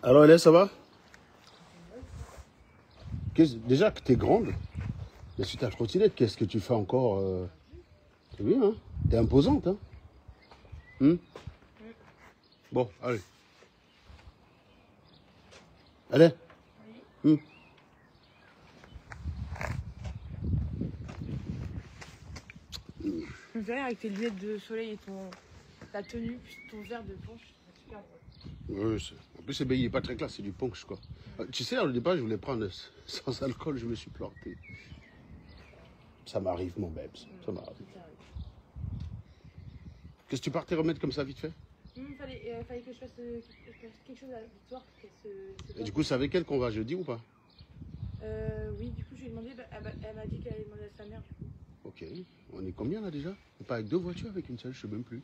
Alors, Hélène, ça va? Déjà que tu es grande, mais sur ta trottinette, qu'est-ce que tu fais encore C'est bien, hein? T'es imposante, hein? Bon, allez. Allez. Hmm. Je me fais rire avec tes lunettes de soleil et ta tenue, puis ton verre de punch. C'est super drôle. Oui, en plus, il n'est pas très classe, c'est du punch, quoi. Tu sais, au départ, je voulais prendre sans alcool, je me suis planté. Ça m'arrive, mon bébé, ça m'arrive. Qu'est-ce que tu partais remettre comme ça, vite fait? Fallait que je fasse quelque chose à la Victoire. Et du coup, c'est avec elle qu'on va jeudi ou pas? Oui, du coup, je lui ai demandé, elle m'a dit qu'elle allait demander à sa mère, du coup. Ok, on est combien là déjà? Pas avec deux voitures, avec une seule, je sais même plus.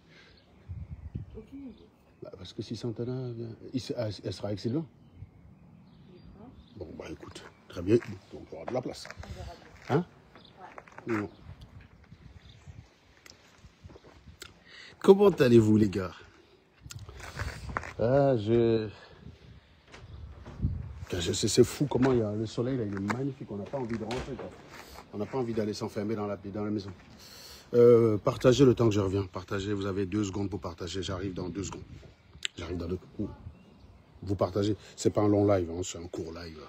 Aucune idée. Bah, parce que si Santana vient, elle sera avec Sylvain. Bon, bah écoute, très bien, donc on aura de la place. On verra bien. Hein? Ouais. Non. Comment allez-vous, les gars? C'est fou comment il y a le soleil, là, il est magnifique. On n'a pas envie de rentrer, quoi. On n'a pas envie d'aller s'enfermer dans la maison. Partagez le temps que je reviens. Partagez, vous avez 2 secondes pour partager. J'arrive dans 2 secondes. J'arrive dans 2 secondes. Vous partagez. C'est pas un long live, hein, c'est un court live.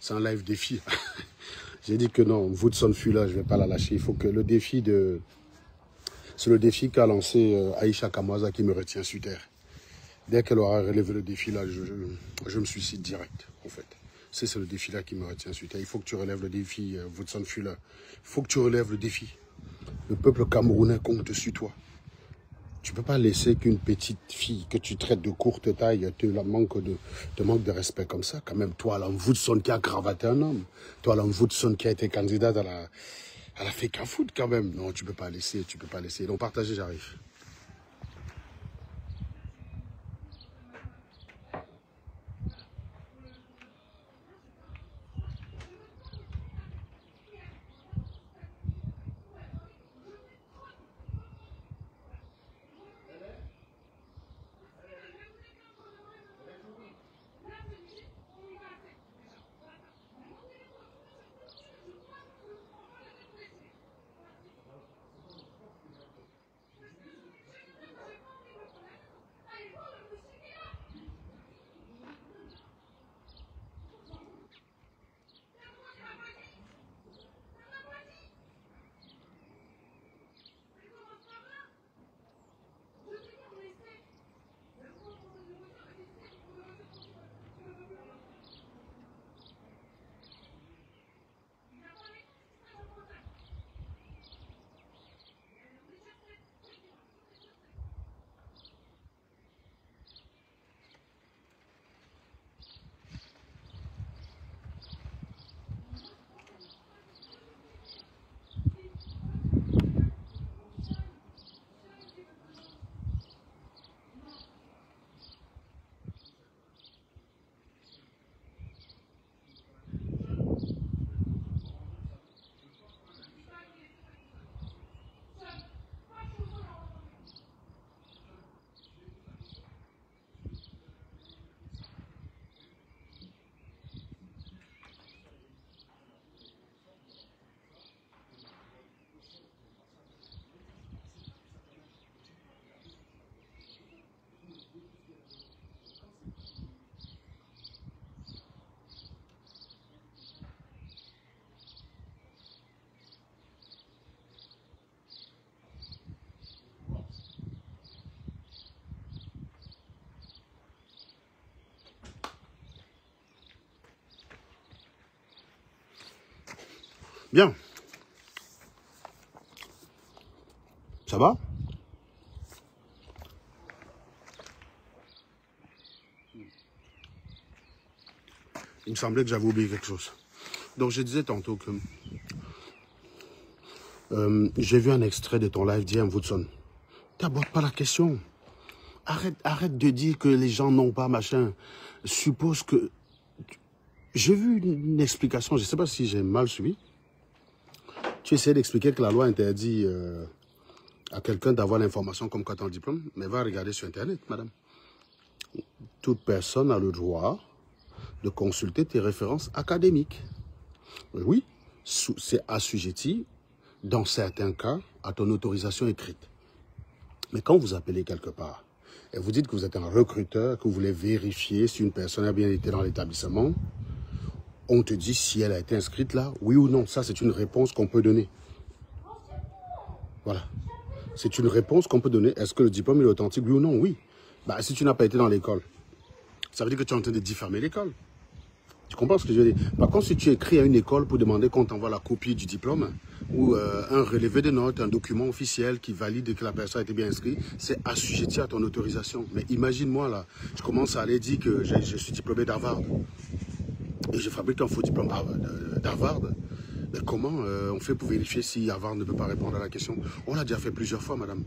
C'est un live défi. J'ai dit que non, Woodson fut là, je ne vais pas la lâcher. Il faut que le défi de... C'est le défi qu'a lancé Aïcha Kamwaza qui me retient sur terre. Dès qu'elle aura relevé le défi là, je me suicide direct, en fait. C'est le défi là qui me retient sur terre. Il faut que tu relèves le défi, Woodson fut là. Il faut que tu relèves le défi. Le peuple camerounais compte sur toi. Tu ne peux pas laisser qu'une petite fille que tu traites de courte taille te manque de respect comme ça. Quand même, toi, Alan Woodson qui a gravaté un homme. Toi, Alan Woodson qui a été candidate à la FECA Foot quand même. Non, tu ne peux pas laisser, tu peux pas laisser. Donc, partagez, j'arrive. Bien. Ça va? Il me semblait que j'avais oublié quelque chose. Donc, je disais tantôt que j'ai vu un extrait de ton live d'hier, Woodson. T'abordes pas la question. Arrête de dire que les gens n'ont pas machin. Suppose que... J'ai vu une explication, je ne sais pas si j'ai mal suivi. Tu essaies d'expliquer que la loi interdit à quelqu'un d'avoir l'information comme quand on le diplôme, mais va regarder sur Internet, madame. Toute personne a le droit de consulter tes références académiques. Oui, c'est assujetti, dans certains cas, à ton autorisation écrite. Mais quand vous appelez quelque part, et vous dites que vous êtes un recruteur, que vous voulez vérifier si une personne a bien été dans l'établissement, on te dit si elle a été inscrite là, oui ou non. Ça, c'est une réponse qu'on peut donner. Voilà. C'est une réponse qu'on peut donner. Est-ce que le diplôme est authentique, oui ou non? Oui. Bah, si tu n'as pas été dans l'école, ça veut dire que tu es en train de diffamer l'école. Tu comprends ce que je veux dire? Par contre, si tu écris à une école pour demander qu'on t'envoie la copie du diplôme ou un relevé de notes, un document officiel qui valide que la personne a été bien inscrite, c'est assujetti à ton autorisation. Mais imagine-moi là, je commence à aller dire que je suis diplômé d'Harvard et je fabrique un faux diplôme d'Harvard. Mais comment on fait pour vérifier si Harvard ne peut pas répondre à la question? On l'a déjà fait plusieurs fois, madame.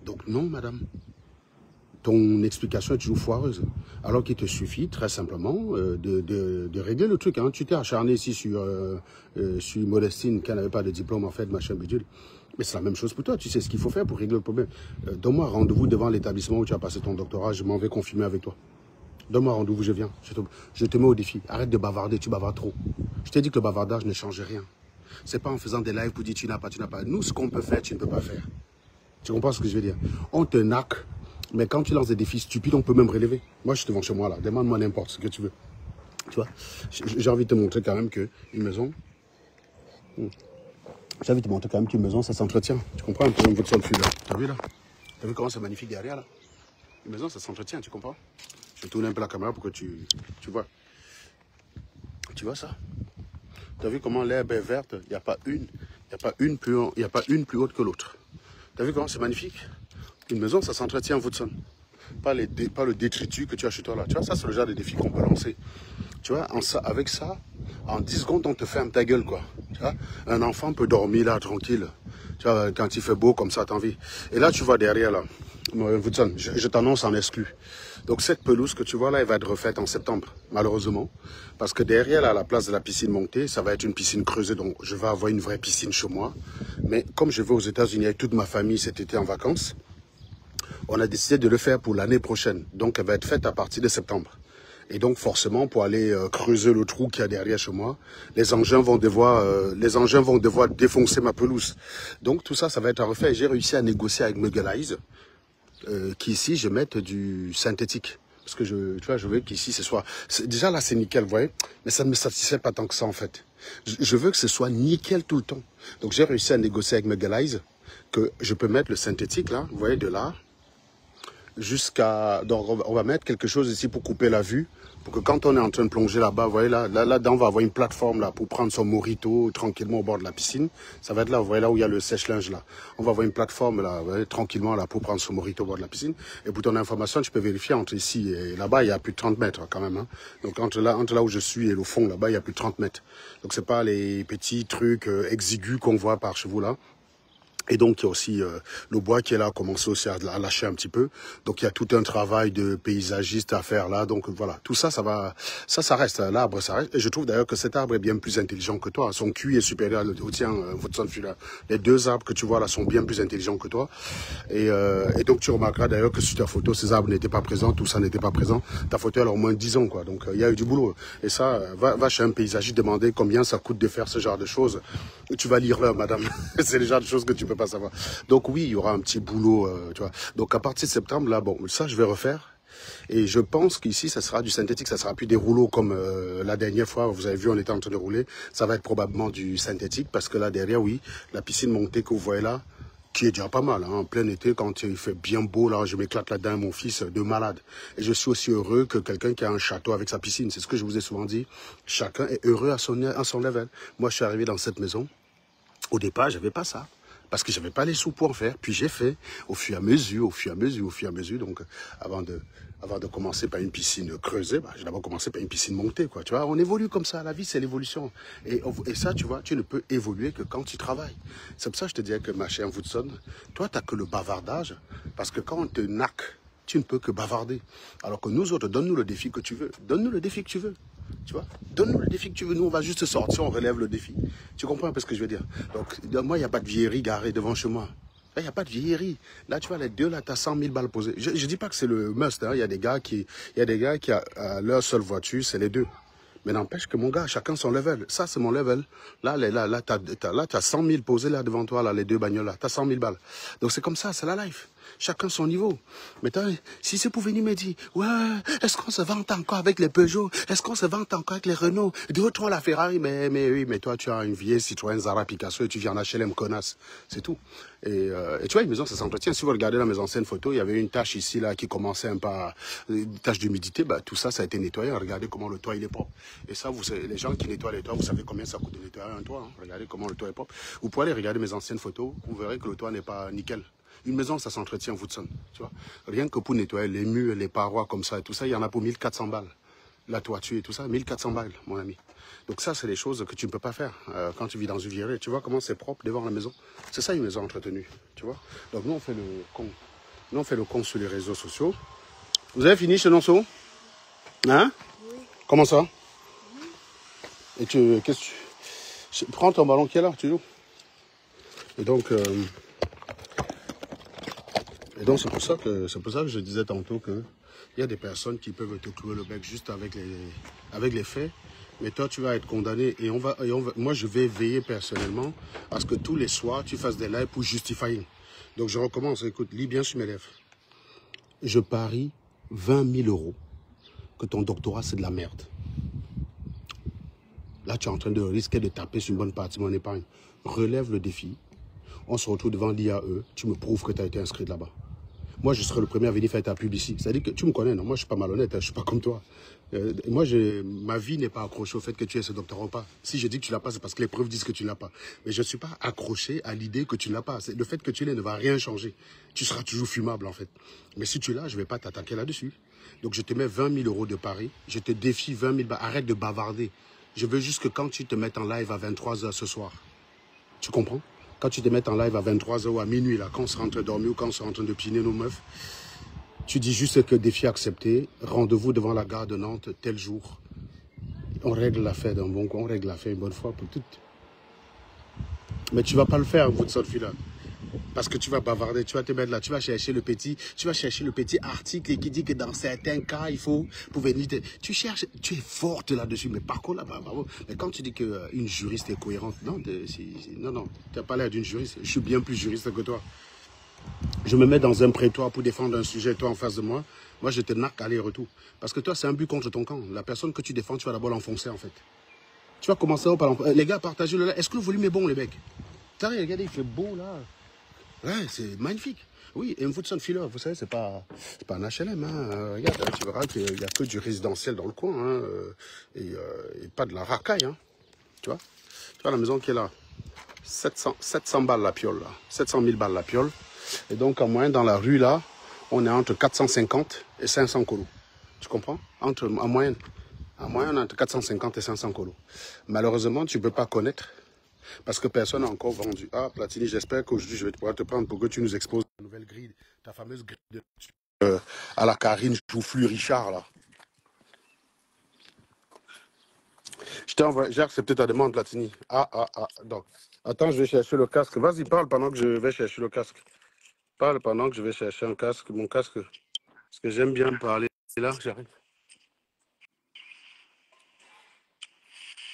Donc non, madame. Ton explication est toujours foireuse. Alors qu'il te suffit, très simplement, de régler le truc. Hein. Tu t'es acharné ici sur Modestine, qui n'avait pas de diplôme, en fait, machin bidule. Mais c'est la même chose pour toi. Tu sais ce qu'il faut faire pour régler le problème. Donne-moi rendez-vous devant l'établissement où tu as passé ton doctorat. Je m'en vais confirmer avec toi. Donne-moi rendez-vous, je viens. Je te mets au défi. Arrête de bavarder, tu bavardes trop. Je t'ai dit que le bavardage ne change rien. C'est pas en faisant des lives pour dire tu n'as pas, tu n'as pas. Nous, ce qu'on peut faire, tu ne peux pas faire. Tu comprends ce que je veux dire? On te naque. Mais quand tu lances des défis stupides, on peut même relever. Moi, je suis devant chez moi, là. Demande-moi n'importe ce que tu veux. Tu vois, j'ai envie de te montrer quand même qu'une maison... J'ai envie de te montrer quand même qu'une maison, ça s'entretient. Tu comprends un peu votre sol fil, là. T'as vu, là? T'as vu comment c'est magnifique derrière, là? Une maison, ça s'entretient, tu comprends? Je vais tourner un peu la caméra pour que tu vois. Tu vois ça? T'as vu comment l'herbe est verte? Il n'y a pas une plus haute que l'autre. T'as vu comment c'est magnifique? Une maison, ça s'entretient, Woodson. Pas le détritus que tu as chez toi là. Tu vois, ça, c'est le genre de défi qu'on peut lancer. Tu vois, avec ça, en 10 secondes, on te ferme ta gueule, quoi. Tu vois, un enfant peut dormir là, tranquille. Tu vois, quand il fait beau, comme ça, t'as envie. Et là, tu vois derrière, là, Woodson, je t'annonce en exclu. Donc, cette pelouse que tu vois là, elle va être refaite en septembre, malheureusement. Parce que derrière, là, à la place de la piscine montée, ça va être une piscine creusée. Donc, je vais avoir une vraie piscine chez moi. Mais comme je vais aux États-Unis avec toute ma famille cet été en vacances, on a décidé de le faire pour l'année prochaine. Donc, elle va être faite à partir de septembre. Et donc, forcément, pour aller creuser le trou qu'il y a derrière chez moi, les engins vont devoir défoncer ma pelouse. Donc, tout ça, ça va être à refaire. J'ai réussi à négocier avec Megalize qu'ici, je mette du synthétique. Parce que, tu vois, je veux qu'ici, ce soit... Déjà, là, c'est nickel, vous voyez. Mais ça ne me satisfait pas tant que ça, en fait. Je veux que ce soit nickel tout le temps. Donc, j'ai réussi à négocier avec Megalize que je peux mettre le synthétique, là, vous voyez, de là, jusqu'à... Donc, on va mettre quelque chose ici pour couper la vue, pour que quand on est en train de plonger là-bas, vous voyez, là-dedans, on va avoir une plateforme là pour prendre son mojito tranquillement au bord de la piscine. Ça va être là, vous voyez, là où il y a le sèche-linge là. On va avoir une plateforme là, vous voyez, tranquillement là pour prendre son mojito au bord de la piscine. Et pour ton information, tu peux vérifier entre ici et là-bas, il y a plus de 30 mètres quand même. Hein. Donc, entre là où je suis et le fond, là-bas, il y a plus de 30 mètres. Donc, c'est pas les petits trucs exigus qu'on voit par chez vous là. Et donc, il y a aussi le bois qui est là, commencé aussi à lâcher un petit peu. Donc, il y a tout un travail de paysagiste à faire là. Donc, voilà, tout ça, ça reste. L'arbre, ça reste. Et je trouve d'ailleurs que cet arbre est bien plus intelligent que toi. Son QI est supérieur au tien, votre là. Les deux arbres que tu vois là sont bien plus intelligents que toi. Et donc, tu remarqueras d'ailleurs que sur ta photo, ces arbres n'étaient pas présents, tout ça n'était pas présent. Ta photo, elle a au moins 10 ans, quoi. Donc, il y a eu du boulot. Et ça, va chez un paysagiste demander combien ça coûte de faire ce genre de choses. Tu vas lire là, madame. C'est le genre de choses que tu peux pas savoir. Donc oui, il y aura un petit boulot, tu vois. Donc à partir de septembre, là, bon, ça je vais refaire. Et je pense qu'ici, ça sera du synthétique, ça sera plus des rouleaux comme la dernière fois, vous avez vu, on était en train de rouler. Ça va être probablement du synthétique parce que là derrière, oui, la piscine montée que vous voyez là, qui est déjà pas mal, hein, en plein été, quand il fait bien beau, là, je m'éclate là-dedans, mon fils, de malade. Et je suis aussi heureux que quelqu'un qui a un château avec sa piscine. C'est ce que je vous ai souvent dit. Chacun est heureux à son level. Moi, je suis arrivé dans cette maison. Au départ, j'avais pas ça. Parce que j'avais pas les sous pour en faire. Puis j'ai fait au fur et à mesure. Donc, avant de commencer par une piscine creusée, bah, j'ai d'abord commencé par une piscine montée, quoi. Tu vois, on évolue comme ça. La vie, c'est l'évolution. Et ça, tu vois, tu ne peux évoluer que quand tu travailles. C'est pour ça que je te disais que, ma chère Woodson, toi, t'as que le bavardage. Parce que quand on te naque, tu ne peux que bavarder. Alors que nous autres, donne-nous le défi que tu veux. Donne-nous le défi que tu veux. Tu vois, donne-nous le défi que tu veux. Nous, on va juste sortir, on relève le défi. Tu comprends un peu ce que je veux dire? Donc, moi, il n'y a pas de vieillerie garée devant chez moi. Là, il n'y a pas de vieillerie. Là, tu vois, les deux, là, tu as 100 000 balles posées. Je ne dis pas que c'est le must. Hein. Il y a des gars qui, leur seule voiture, c'est les deux. Mais n'empêche que mon gars, chacun son level. Ça, c'est mon level. Là, t'as 100 000 posés là devant toi, là, les deux bagnoles là. T'as 100 000 balles. Donc c'est comme ça, c'est la life. Chacun son niveau. Mais si c'est pour venir me dire, ouais, est-ce qu'on se vante encore avec les Peugeot? Est-ce qu'on se vante encore avec les Renault? Deux, trois, la Ferrari. Mais oui, mais toi, tu as une vieille Citroën Zara Picasso et tu viens en HLM connasse. C'est tout. Et tu vois, une maison, ça s'entretient. Si vous regardez dans mes anciennes photos, il y avait une tache ici, là, qui commençait un peu une tache d'humidité. Bah, tout ça, ça a été nettoyé. Regardez comment le toit, il est propre. Et ça, les gens qui nettoient les toits, vous savez combien ça coûte de nettoyer un toit. Hein. Regardez comment le toit est propre. Vous pouvez aller regarder mes anciennes photos. Vous verrez que le toit n'est pas nickel. Une maison, ça s'entretient, Woodson. Tu vois. Rien que pour nettoyer les murs, les parois comme ça et tout ça, il y en a pour 1400 balles. La toiture et tout ça, 1400 balles, mon ami. Donc ça, c'est des choses que tu ne peux pas faire quand tu vis dans une vieillerie. Tu vois comment c'est propre devant la maison. C'est ça une maison entretenue, tu vois. Donc nous, on fait le con sur les réseaux sociaux. Vous avez fini chez Nonso? Hein? Oui. Comment ça? Et prends ton ballon qui est là, tu joues. Et donc c'est pour ça que je disais tantôt que il y a des personnes qui peuvent te clouer le bec juste avec les faits. Mais toi, tu vas être condamné et moi, je vais veiller personnellement à ce que tous les soirs, tu fasses des lives pour justifier. Donc, je recommence. Écoute, lis bien sur mes lèvres. Je parie 20 000 € que ton doctorat, c'est de la merde. Là, tu es en train de risquer de taper sur une bonne partie de mon épargne. Relève le défi. On se retrouve devant l'IAE. Tu me prouves que tu as été inscrit là-bas. Moi, je serai le premier à venir faire ta pub ici. C'est-à-dire que tu me connais, non? Moi, je ne suis pas malhonnête, hein, je ne suis pas comme toi. Ma vie n'est pas accrochée au fait que tu aies ce doctorat ou pas. Si je dis que tu ne l'as pas, c'est parce que les preuves disent que tu ne l'as pas. Mais je ne suis pas accroché à l'idée que tu ne l'as pas. Le fait que tu l'aies ne va rien changer. Tu seras toujours fumable, en fait. Mais si tu l'as, je ne vais pas t'attaquer là-dessus. Donc, je te mets 20 000 € de pari. Je te défie 20 000 balles. Arrête de bavarder. Je veux juste que quand tu te mettes en live à 23 h ce soir, tu comprends? Quand tu te mets en live à 23 h ou à minuit, là, quand on sera en train de dormir ou quand on sera en train de piner nos meufs, tu dis juste que défi accepté, rendez-vous devant la gare de Nantes, tel jour. On règle l'affaire d'un bon coup, on règle l'affaire une bonne fois pour toutes. Mais tu ne vas pas le faire, votre sorte-là. Parce que tu vas bavarder, tu vas te mettre là, tu vas chercher le petit article qui dit que dans certains cas, il faut pour venir. Tu cherches, tu es forte là-dessus, mais par contre là-bas, bravo. Mais quand tu dis qu'une juriste est cohérente, non, non, tu n'as pas l'air d'une juriste. Je suis bien plus juriste que toi. Je me mets dans un prétoire pour défendre un sujet, toi en face de moi. Moi, je te narque aller-retour. Parce que toi, c'est un but contre ton camp. La personne que tu défends, tu vas d'abord l'enfoncer en fait. Tu vas commencer par l'enfoncer. Les gars, partagez-le là. Est-ce que le volume est bon, les mecs? Regardez, il fait beau là. Ouais, c'est magnifique. Oui, et un Woodson Filler, vous savez, c'est pas un HLM. Hein. Regarde, tu verras qu'il n'y a que du résidentiel dans le coin. Hein, et pas de la racaille. Hein. Tu vois la maison qui est là. 700 balles la piole, là. 700 000 balles la piole. Et donc, en moyenne, dans la rue, là, on est entre 450 et 500 colos. Tu comprends? En moyenne. En moyenne, on est entre 450 et 500 colos. Malheureusement, tu ne peux pas connaître. Parce que personne n'a encore vendu. Ah, Platini, j'espère qu'aujourd'hui, je vais pouvoir te prendre pour que tu nous exposes la nouvelle grille, ta fameuse grille à la Karine Joufflu Richard, là. Je t'ai envoyé, j'ai accepté ta demande, Platini. Donc, attends, je vais chercher le casque. Vas-y, parle pendant que je vais chercher le casque. Parle pendant que je vais chercher un casque, mon casque. Parce que j'aime bien parler. Là, j'arrive.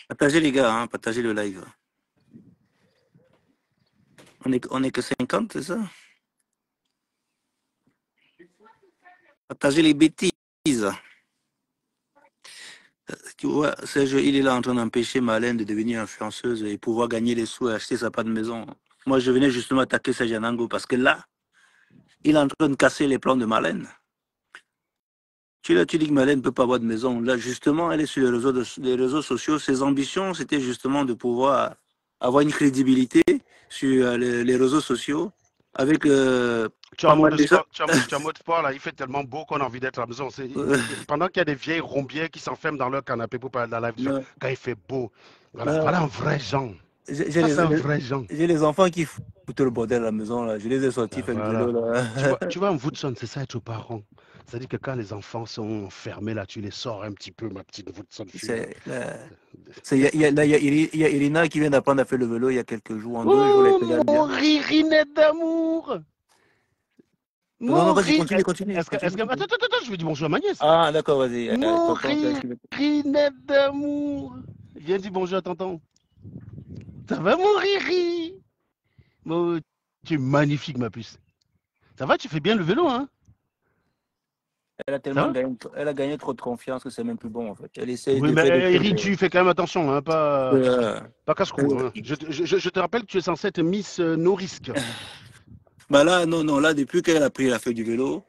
Partagez les gars, hein, partagez le live. On est que 50, c'est ça? Partagez les bêtises. Tu vois, Serge, il est là en train d'empêcher Malène de devenir influenceuse et pouvoir gagner des sous et acheter sa part de maison. Moi, je venais justement attaquer Serge Anango parce que là, il est en train de casser les plans de Malène. Tu dis que Malène ne peut pas avoir de maison. Là, justement, elle est sur les réseaux sociaux. Ses ambitions, c'était justement de pouvoir avoir une crédibilité sur les réseaux sociaux avec Tu as un mode sport, tu as un mode sport, là, il fait tellement beau qu'on a envie d'être à la maison. Pendant qu'il y a des vieilles rombières qui s'enferment dans leur canapé pour parler de la live, quand il fait beau. Voilà un vrai genre. C'est un vrai genre. J'ai les enfants qui foutent le bordel à la maison, là. Je les ai sortis faire le vélo, là. Tu vois, un Woodson, c'est ça être parent. C'est-à-dire que quand les enfants sont fermés, là, tu les sors un petit peu, ma petite Woodson. Il y a Irina qui vient d'apprendre à faire le vélo il y a quelques jours. En 2 jours, elle Oh, pédale mon bien. ririnette d'amour. Non, non, Mon vas-y, ri... continue, continue. Est-ce que... Attends, attends, attends, je vais dire bonjour à ma nièce. Ah, d'accord, vas-y. Mon Tonton, tu as écrit. ririnette d'amour. Viens dire bonjour à tonton. Ça va, mon riri? Bon, tu es magnifique, ma puce. Ça va, tu fais bien le vélo, hein? Elle a Ça tellement va? gagné, elle a gagné trop de confiance que c'est même plus bon, en fait. Elle essaie Oui, de mais faire des trucs. Iri, tu fais quand même attention, hein, Euh, pas casse-cou. euh, Hein. Je te rappelle que tu es censé être Miss No Risque. bah là, non, non, là, depuis qu'elle a pris la feuille du vélo,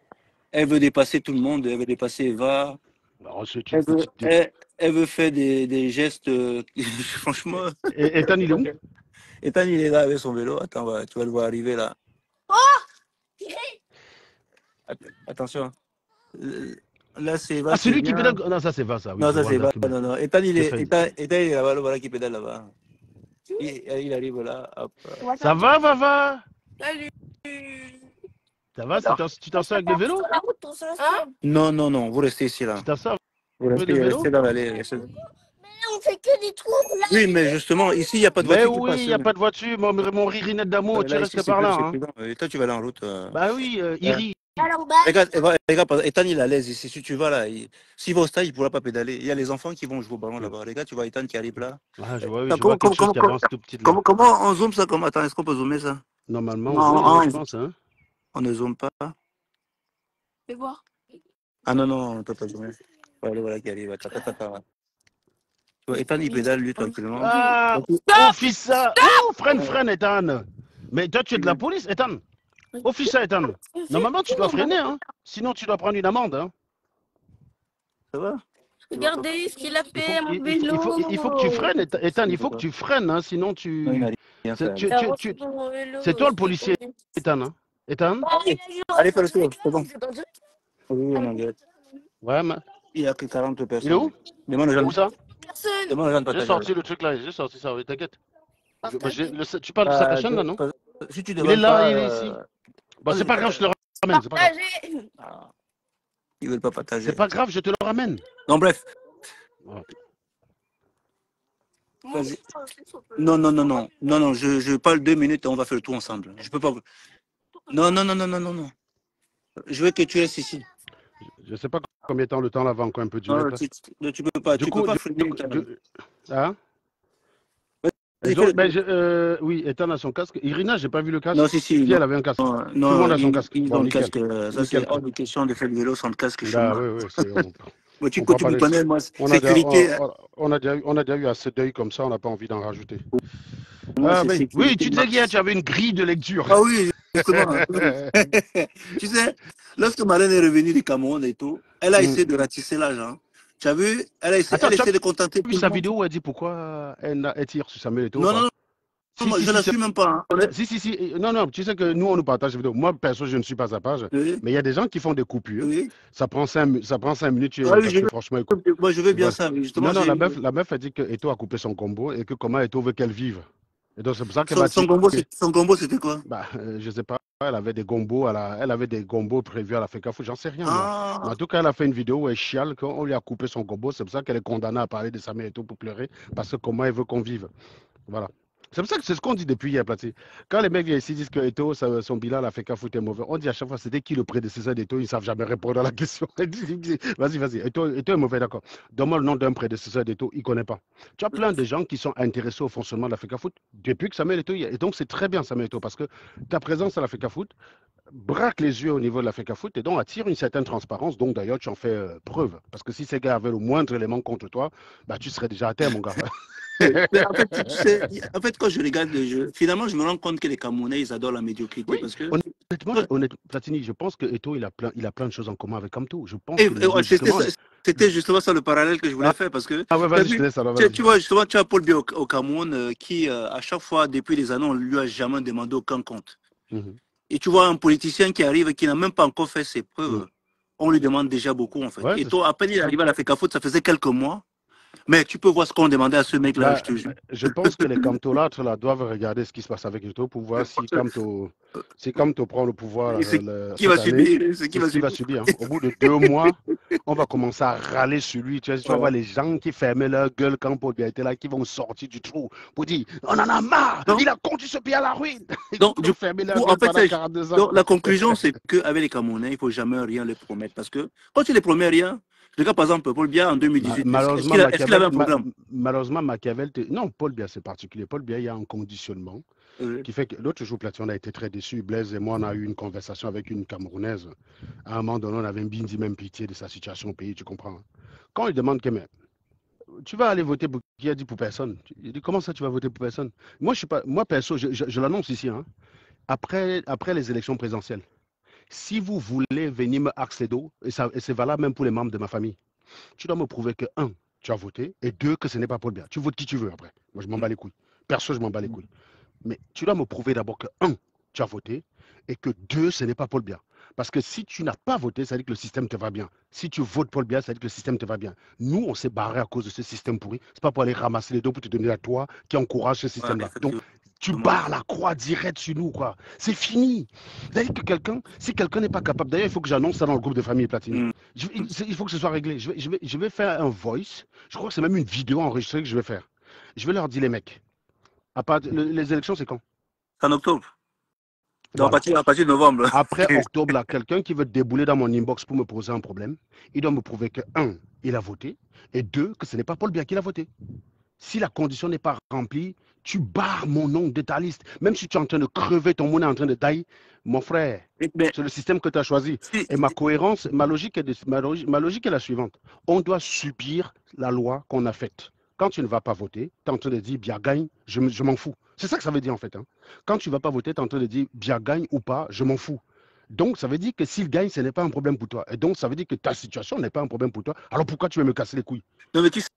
elle veut dépasser tout le monde, elle veut dépasser Eva, Alors, c'est une elle veut, petite... elle veut faire des gestes, franchement. Et Ethan, il est où? Ethan, il est là avec son vélo. Attends, tu vas le voir arriver là. Attention. Là, c'est Eva Ah, qui celui qui vient. pédale... Non, ça, c'est va, ça. Oui, Non, je ça, vois c'est un gars Eva. qui me... Non, non. Ethan, J'ai failli. Il est là, voilà, qui pédale là-bas. Il arrive là. Hop. Ça va, va? Salut. Ça va? Tu t'en sors avec le vélo? Hein? Non, non, non. Vous restez ici là. Tu t'en sors Vous avec le vélo? restez dans l'allée. On fait que des trous là. Oui, mais justement, ici, il n'y a pas de Mais voiture qui oui, passe. il n'y a pas de voiture. Mon ririnette d'amour, tu Là, ici, restes c'est par plus, là. c'est Hein. plus long. Et toi, tu vas aller en route. Bah oui, Iri. Alors bas. Regarde, Ethan, il est à l'aise ici. Si tu vas là, s'il va au stade, il ne pourra pas pédaler. Il y a les enfants qui vont jouer au ballon là-bas. Regarde, tu vois Ethan qui arrive là. Ah, je vois, oui, Attends, je vois quelque chose qui avance tout petit là. comment on zoome ça? Attends, est-ce qu'on peut zoomer ça? Normalement, Non, oui, je pense. Hein. on ne zoome pas. Fais voir. Ah non, non, on ne peut pas zoomer. Voilà, voilà qui arrive. Attends, attends, attends. Tu vois, Ethan, il pédale lui tranquillement. Ah, oh, fils ça. Oh, freine, Ethan. Mais toi, tu es de la police, Ethan. Oh, fils ça, Ethan. Normalement, tu dois freiner, hein. Sinon, tu dois prendre une amende, hein. Ça va? Regardez ce qu'il a Il fait à mon faut, vélo. il faut que tu freines, Ethan. Il faut que tu freines, hein. Sinon, Non, il tu... n'a rien fait. Il a reçu mon vélo. C'est toi le policier, Ethan, hein. Ethan? Allez, fais le tour, c'est bon. Oui, on engage. Ouais, mais... Il n'y a que 40 personnes. Il est où? Demande aux Il est gens, où ça? Personne. demande aux gens de J'ai partager. sorti le truc là, j'ai sorti ça, oui, t'inquiète. Tu parles de ça à ta chaîne là, non? Si tu Il est demandes là, pas, il est ici. Bon, c'est pas grave, je te le ramène, c'est pas grave. Partagez. Ah, ils veulent pas partager. C'est pas grave, je te le ramène. Non, bref. Voilà. Vas-y. Non, non, non, non. Non, non, je parle 2 minutes et on va faire le tour ensemble. Je peux pas. Non, non, non, non, non, non, non. Je veux que tu restes ici. Je sais pas combien de temps le temps là va encore un peu durer. Non, tu peux pas. Du Tu coup, peux pas freiner. hein? Vas-y, Donc, fais oui, Ethan a son casque. Irina, j'ai pas vu le casque. Non, si, Si, elle avait un casque. Non, Tout le monde a son casque. ils Bon, ont le nickel. casque. Ça, c'est hors de question de faire le vélo sans le casque chez Ah, moi. oui, oui, Mais tu on va me connais, moi. on a Sécurité. on a déjà eu assez d'œil comme ça, on n'a pas envie d'en rajouter. Moi, Ah, c'est oui. sécurité. Oui, tu disais qu'hier, tu avais une grille de lecture. Ah oui, justement. Tu sais, lorsque Marlène est revenue du Cameroun et tout, elle a essayé de ratisser l'argent. Tu as vu? Elle a essayé, Attends, elle tu as essaie de contenter vu tout sa le monde. vidéo où elle dit pourquoi elle tire sur Samuel Eto'o? Non, non, non, Si, moi, si, je ne la si, suis même pas. Hein. si. Non, non, tu sais que nous, on nous partage les vidéos. Moi, perso, je ne suis pas à sa page. Oui, Mais il y a des gens qui font des coupures. oui. Ça prend 5 minutes. Ah oui, Parce que franchement, écoute. moi, je veux bien Voilà. ça. Mais justement, Non, la meuf a dit que Eto'o a coupé son combo et que comment Eto'o veut qu'elle vive. Et donc, c'est pour ça qu'elle va son combo, c'était quoi? Bah, je sais pas. Elle avait des gombos, elle avait des gombos prévus à la FECAFO, j'en sais rien, moi. Ah, Mais en tout cas, elle a fait une vidéo où elle chiale qu'on lui a coupé son gombo. C'est pour ça qu'elle est condamnée à parler de Samuel Eto'o pour pleurer. Parce que comment elle veut qu'on vive. Voilà. C'est pour ça que c'est ce qu'on dit depuis hier, Platini. Quand les mecs viennent ici disent que Eto'o, son bilan, la FECAFO est mauvais, on dit à chaque fois, c'était qui le prédécesseur d'Eto'o? Ils ne savent jamais répondre à la question. Vas-y. Eto'o est mauvais, d'accord. Donne-moi le nom d'un prédécesseur d'Eto'o, il ne connaît pas. Tu as plein de gens qui sont intéressés au fonctionnement de la FECAFOOT depuis que Samuel Eto'o y est. Et donc, c'est très bien, Samuel Eto'o, parce que ta présence à la FECAFOOT braque les yeux au niveau de la FECAFOOT et donc attire une certaine transparence. Donc, d'ailleurs, tu en fais preuve. Parce que si ces gars avaient le moindre élément contre toi, bah, tu serais déjà à terre, mon gars. mais en fait, quand je regarde le jeu, finalement, je me rends compte que les Camerounais, ils adorent la médiocrité. Oui, Parce que... honnêtement, Platini, je pense que Eto'o, il a plein de choses en commun avec Kamto. Je pense que c'était justement ça le parallèle que je voulais faire. Parce que, vas-y, je te laisse alors. tu vois, justement, tu as Paul Biya au Cameroun qui, à chaque fois, depuis des années, on ne lui a jamais demandé aucun compte. Et tu vois un politicien qui arrive et qui n'a même pas encore fait ses preuves, on lui demande déjà beaucoup, en fait. Ouais, et toi, à peine il est arrivé à la FECAFOOT, ça faisait quelques mois. Mais tu peux voir ce qu'on demandait à ce mec-là, Bah, je te jure. je pense que les Camtolâtres là, doivent regarder ce qui se passe avec Ruto pour voir si Camto prend le pouvoir Et c'est qui va cette année, subir, c'est qui c'est ce va qu'il va subir. subir. Hein. Au bout de 2 mois, on va commencer à râler sur lui. Tu vas voir les gens qui fermaient leur gueule quand Paul Biya était là, qui vont sortir du trou pour dire on en a marre, Donc, il a conduit ce pays à la ruine. donc, Ils du ont fermé leur coup, en gueule fait, pendant 42 ans. donc, la conclusion, c'est qu'avec les Camerounais, il ne faut jamais rien leur promettre. Parce que quand tu les promets rien, le cas, par exemple, Paul Biya en 2018, est-ce Malheureusement, qu'il avait un programme? Machiavel, non, Paul Biya c'est particulier. Paul Biya, il y a un conditionnement qui fait que l'autre jour, Platine, on a été très déçus. Blaise et moi, on a eu une conversation avec une Camerounaise. À un moment donné, on avait dit même pitié de sa situation au pays, tu comprends. Hein. Quand il demande que, mais, tu vas aller voter pour qui a dit pour personne. Il dit, comment ça, tu vas voter pour personne? Moi, je suis pas, moi perso, je l'annonce ici, hein, après les élections présidentielles, si vous voulez venir me accéder, et c'est valable même pour les membres de ma famille, tu dois me prouver que, un, tu as voté, et deux, que ce n'est pas Paul Biya. Tu votes qui tu veux après. Moi, je m'en bats les couilles. Perso, je m'en bats les couilles. Mais tu dois me prouver d'abord que, un, tu as voté, et que deux, ce n'est pas Paul Biya. Parce que si tu n'as pas voté, ça veut dire que le système te va bien. Si tu votes Paul Biya, ça veut dire que le système te va bien. Nous, on s'est barré à cause de ce système pourri. Ce n'est pas pour aller ramasser les dons pour te donner à toi qui encourage ce Ouais, système-là. Donc, effectivement. tu barres la croix directe sur nous, quoi. C'est fini. C'est-à-dire que si quelqu'un n'est pas capable, d'ailleurs, il faut que j'annonce ça dans le groupe de famille Platini. Mm. Il faut que ce soit réglé. Je vais faire un voice. Je crois que c'est même une vidéo enregistrée que je vais faire. Je vais leur dire, les mecs, les élections, c'est quand? En octobre. Donc, Voilà. à partir de novembre. Après octobre, là, quelqu'un qui veut débouler dans mon inbox pour me poser un problème, il doit me prouver que, un, il a voté, et deux, que ce n'est pas Paul Biya qui l'a voté. Si la condition n'est pas remplie, tu barres mon nom de ta liste. Même si tu es en train de crever, ton monde est en train de tailler, mon frère, Mais c'est le système que tu as choisi. si, Et ma cohérence, ma logique est la suivante. On doit subir la loi qu'on a faite. Quand tu ne vas pas voter, tu es en train de dire Biya gagne, je m'en fous. C'est ça que ça veut dire en fait. Hein. Quand tu ne vas pas voter, tu es en train de dire Biya gagne ou pas, je m'en fous. Donc, ça veut dire que s'il gagne, ce n'est pas un problème pour toi. Et donc, ça veut dire que ta situation n'est pas un problème pour toi. Alors, pourquoi tu veux me casser les couilles? non, mais tu sais,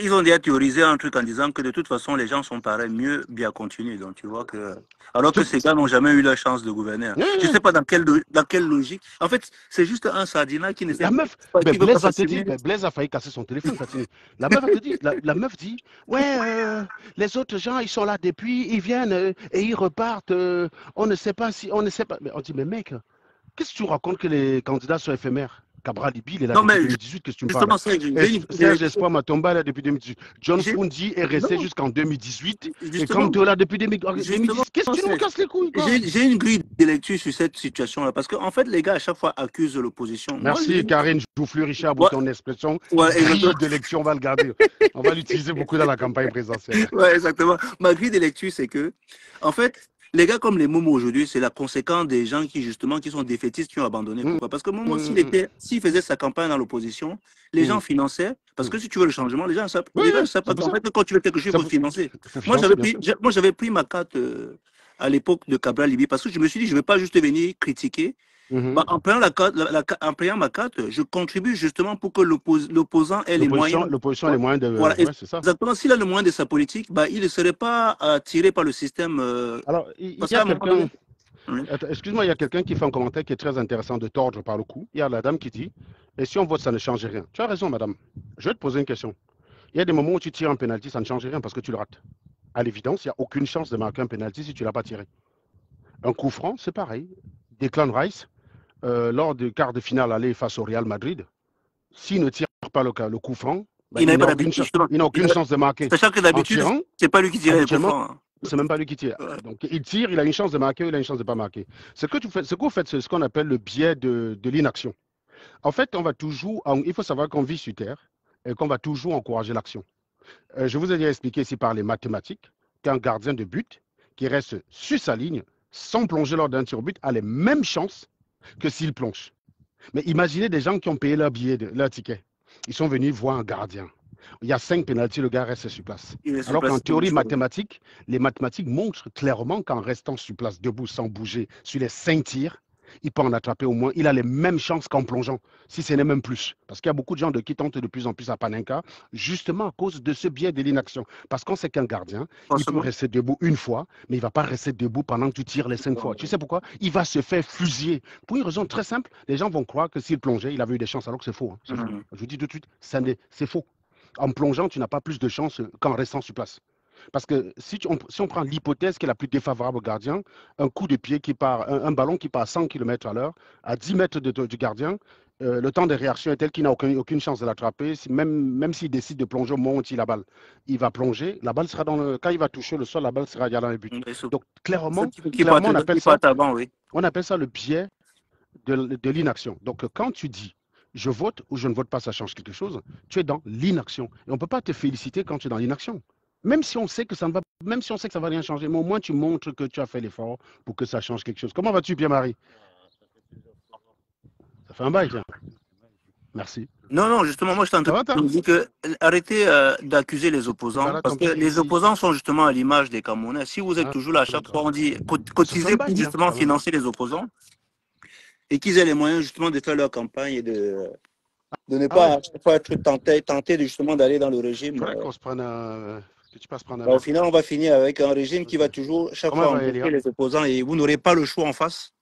ils ont déjà théorisé un truc en disant que de toute façon, les gens sont pareils, mieux bien continuer. Donc, tu vois que. Alors que ces gars n'ont jamais eu la chance de gouverner. Hein. Je ne sais pas dans quelle logique. En fait, c'est juste un sardinat qui ne sait La meuf, pas. Qui veut pas Blaise va te s'assumer. dire, Blaise a failli casser son téléphone, Platini. La meuf va te dire, la meuf dit, ouais, les autres gens, ils sont là depuis, ils viennent et ils repartent. On ne sait pas si, on ne sait pas. Mais on dit, mais mec, qu'est-ce que tu racontes que les candidats sont éphémères? Cabral Libi, il est là Non, depuis mais 2018, qu'est-ce que tu me parles? justement, Serge Espoir Matomba est là depuis 2018. John j'ai- Fundi est resté non, jusqu'en 2018. Et justement, comme tu es là depuis 2010, justement, qu'est-ce que tu nous casses les couilles, quoi? j'ai une grille de lecture sur cette situation-là. Parce qu'en fait, les gars, à chaque fois, accusent l'opposition. Merci, Karine Joufflu Richard, pour Ouais, ton expression. ouais, Grille exactement. de lecture, on va le garder. On va l'utiliser beaucoup dans la campagne présidentielle. Ouais, exactement. Ma grille de lecture, c'est que, en fait, les gars comme les Momo aujourd'hui, c'est la conséquence des gens qui, justement, qui sont défaitistes, qui ont abandonné. Pourquoi? Parce que Momo, s'il faisait sa campagne dans l'opposition, les gens finançaient. Parce que si tu veux le changement, les gens savent Oui, pas c'est pour qu'en ça. fait, que quand tu veux quelque chose, il Ça faut faut- financer. faut financer, bien sûr. Moi, j'avais pris ma carte à l'époque de Cabral Libi parce que je me suis dit, je ne vais pas juste venir critiquer. Mhm. Bah, en payant en payant ma carte, je contribue justement pour que l'opposant ait les moyens. L'opposition a les moyens de. Voilà, Ouais, c'est ça. exactement. S'il a le moyen de sa politique, bah, il ne serait pas attiré par le système. Alors, il Parce y a qu'à un moment quelqu'un. donné, oui. Attends, excuse-moi, il y a quelqu'un qui fait un commentaire qui est très intéressant de tordre par le cou. Il y a la dame qui dit, et si on vote, ça ne change rien. Tu as raison, madame. Je vais te poser une question. Il y a des moments où tu tires un penalty, ça ne change rien parce que tu le rates. À l'évidence, il n'y a aucune chance de marquer un penalty si tu ne l'as pas tiré. Un coup franc, c'est pareil. Declan Rice, lors du quart de finale aller face au Real Madrid, s'il ne tire pas le coup franc, ben, Il il n'avait pas n'a aucune, d'habitude, justement. il n'a aucune chance de marquer. Sachant que En d'habitude, tirant, c'est pas lui qui tirait les coups habituellement, francs. c'est même pas lui qui tire. Ouais. Donc il tire, il a une chance de marquer, il a une chance de ne pas marquer. Ce que vous faites, c'est ce qu'on appelle le biais de l'inaction. En fait, il faut savoir qu'on vit sur Terre et qu'on va toujours encourager l'action. Je vous ai déjà expliqué ici par les mathématiques qu'un gardien de but qui reste sur sa ligne sans plonger lors d'un tir au but a les mêmes chances que s'il plonge. Mais imaginez des gens qui ont payé leur ticket. Ils sont venus voir un gardien. Il y a 5 pénaltys, le gars reste sur place. Alors qu'en théorie mathématique, les mathématiques montrent clairement qu'en restant sur place, debout, sans bouger, sur les 5 tirs, il peut en attraper au moins. Il a les mêmes chances qu'en plongeant, si ce n'est même plus. Parce qu'il y a beaucoup de gens qui tentent de plus en plus à Panenka, justement à cause de ce biais de l'inaction. Parce qu'on sait qu'un gardien, il peut rester debout une fois, mais il ne va pas rester debout pendant que tu tires les 5 fois. Tu sais pourquoi? Il va se faire fusiller. Pour une raison très simple, les gens vont croire que s'il plongeait, il avait eu des chances, alors que c'est faux. Hein. C'est faux. Je vous dis tout de suite, c'est faux. En plongeant, tu n'as pas plus de chance qu'en restant sur place. Parce que si on prend l'hypothèse qui est la plus défavorable au gardien, un coup de pied qui part, un ballon qui part à 100 km à l'heure, à 10 mètres du gardien, le temps de réaction est tel qu'il n'a aucune chance de l'attraper. Même s'il décide de plonger au moment où il tire la balle, il va plonger. La balle sera quand il va toucher le sol, la balle sera déjà dans les buts. Donc clairement, on appelle ça le biais de l'inaction. Donc quand tu dis je vote ou je ne vote pas, ça change quelque chose, tu es dans l'inaction. Et on ne peut pas te féliciter quand tu es dans l'inaction. Même si on sait que ça ne va, même si on sait que ça va rien changer, mais au moins tu montres que tu as fait l'effort pour que ça change quelque chose. Comment vas-tu, Pierre-Marie? Ça fait un bail, tiens. Merci. Non, justement, moi je t'entends dire que arrêtez d'accuser les opposants, parce que les opposants sont justement à l'image des Camerounais. Si vous êtes toujours là, à chaque fois on dit cotiser pour justement financer les opposants et qu'ils aient les moyens justement de faire leur campagne et de ne pas à chaque fois être tenté de justement d'aller dans le régime. Qu'on se prenne au final, on va finir avec un régime qui va toujours chaque fois embêter les opposants et vous n'aurez pas le choix en face.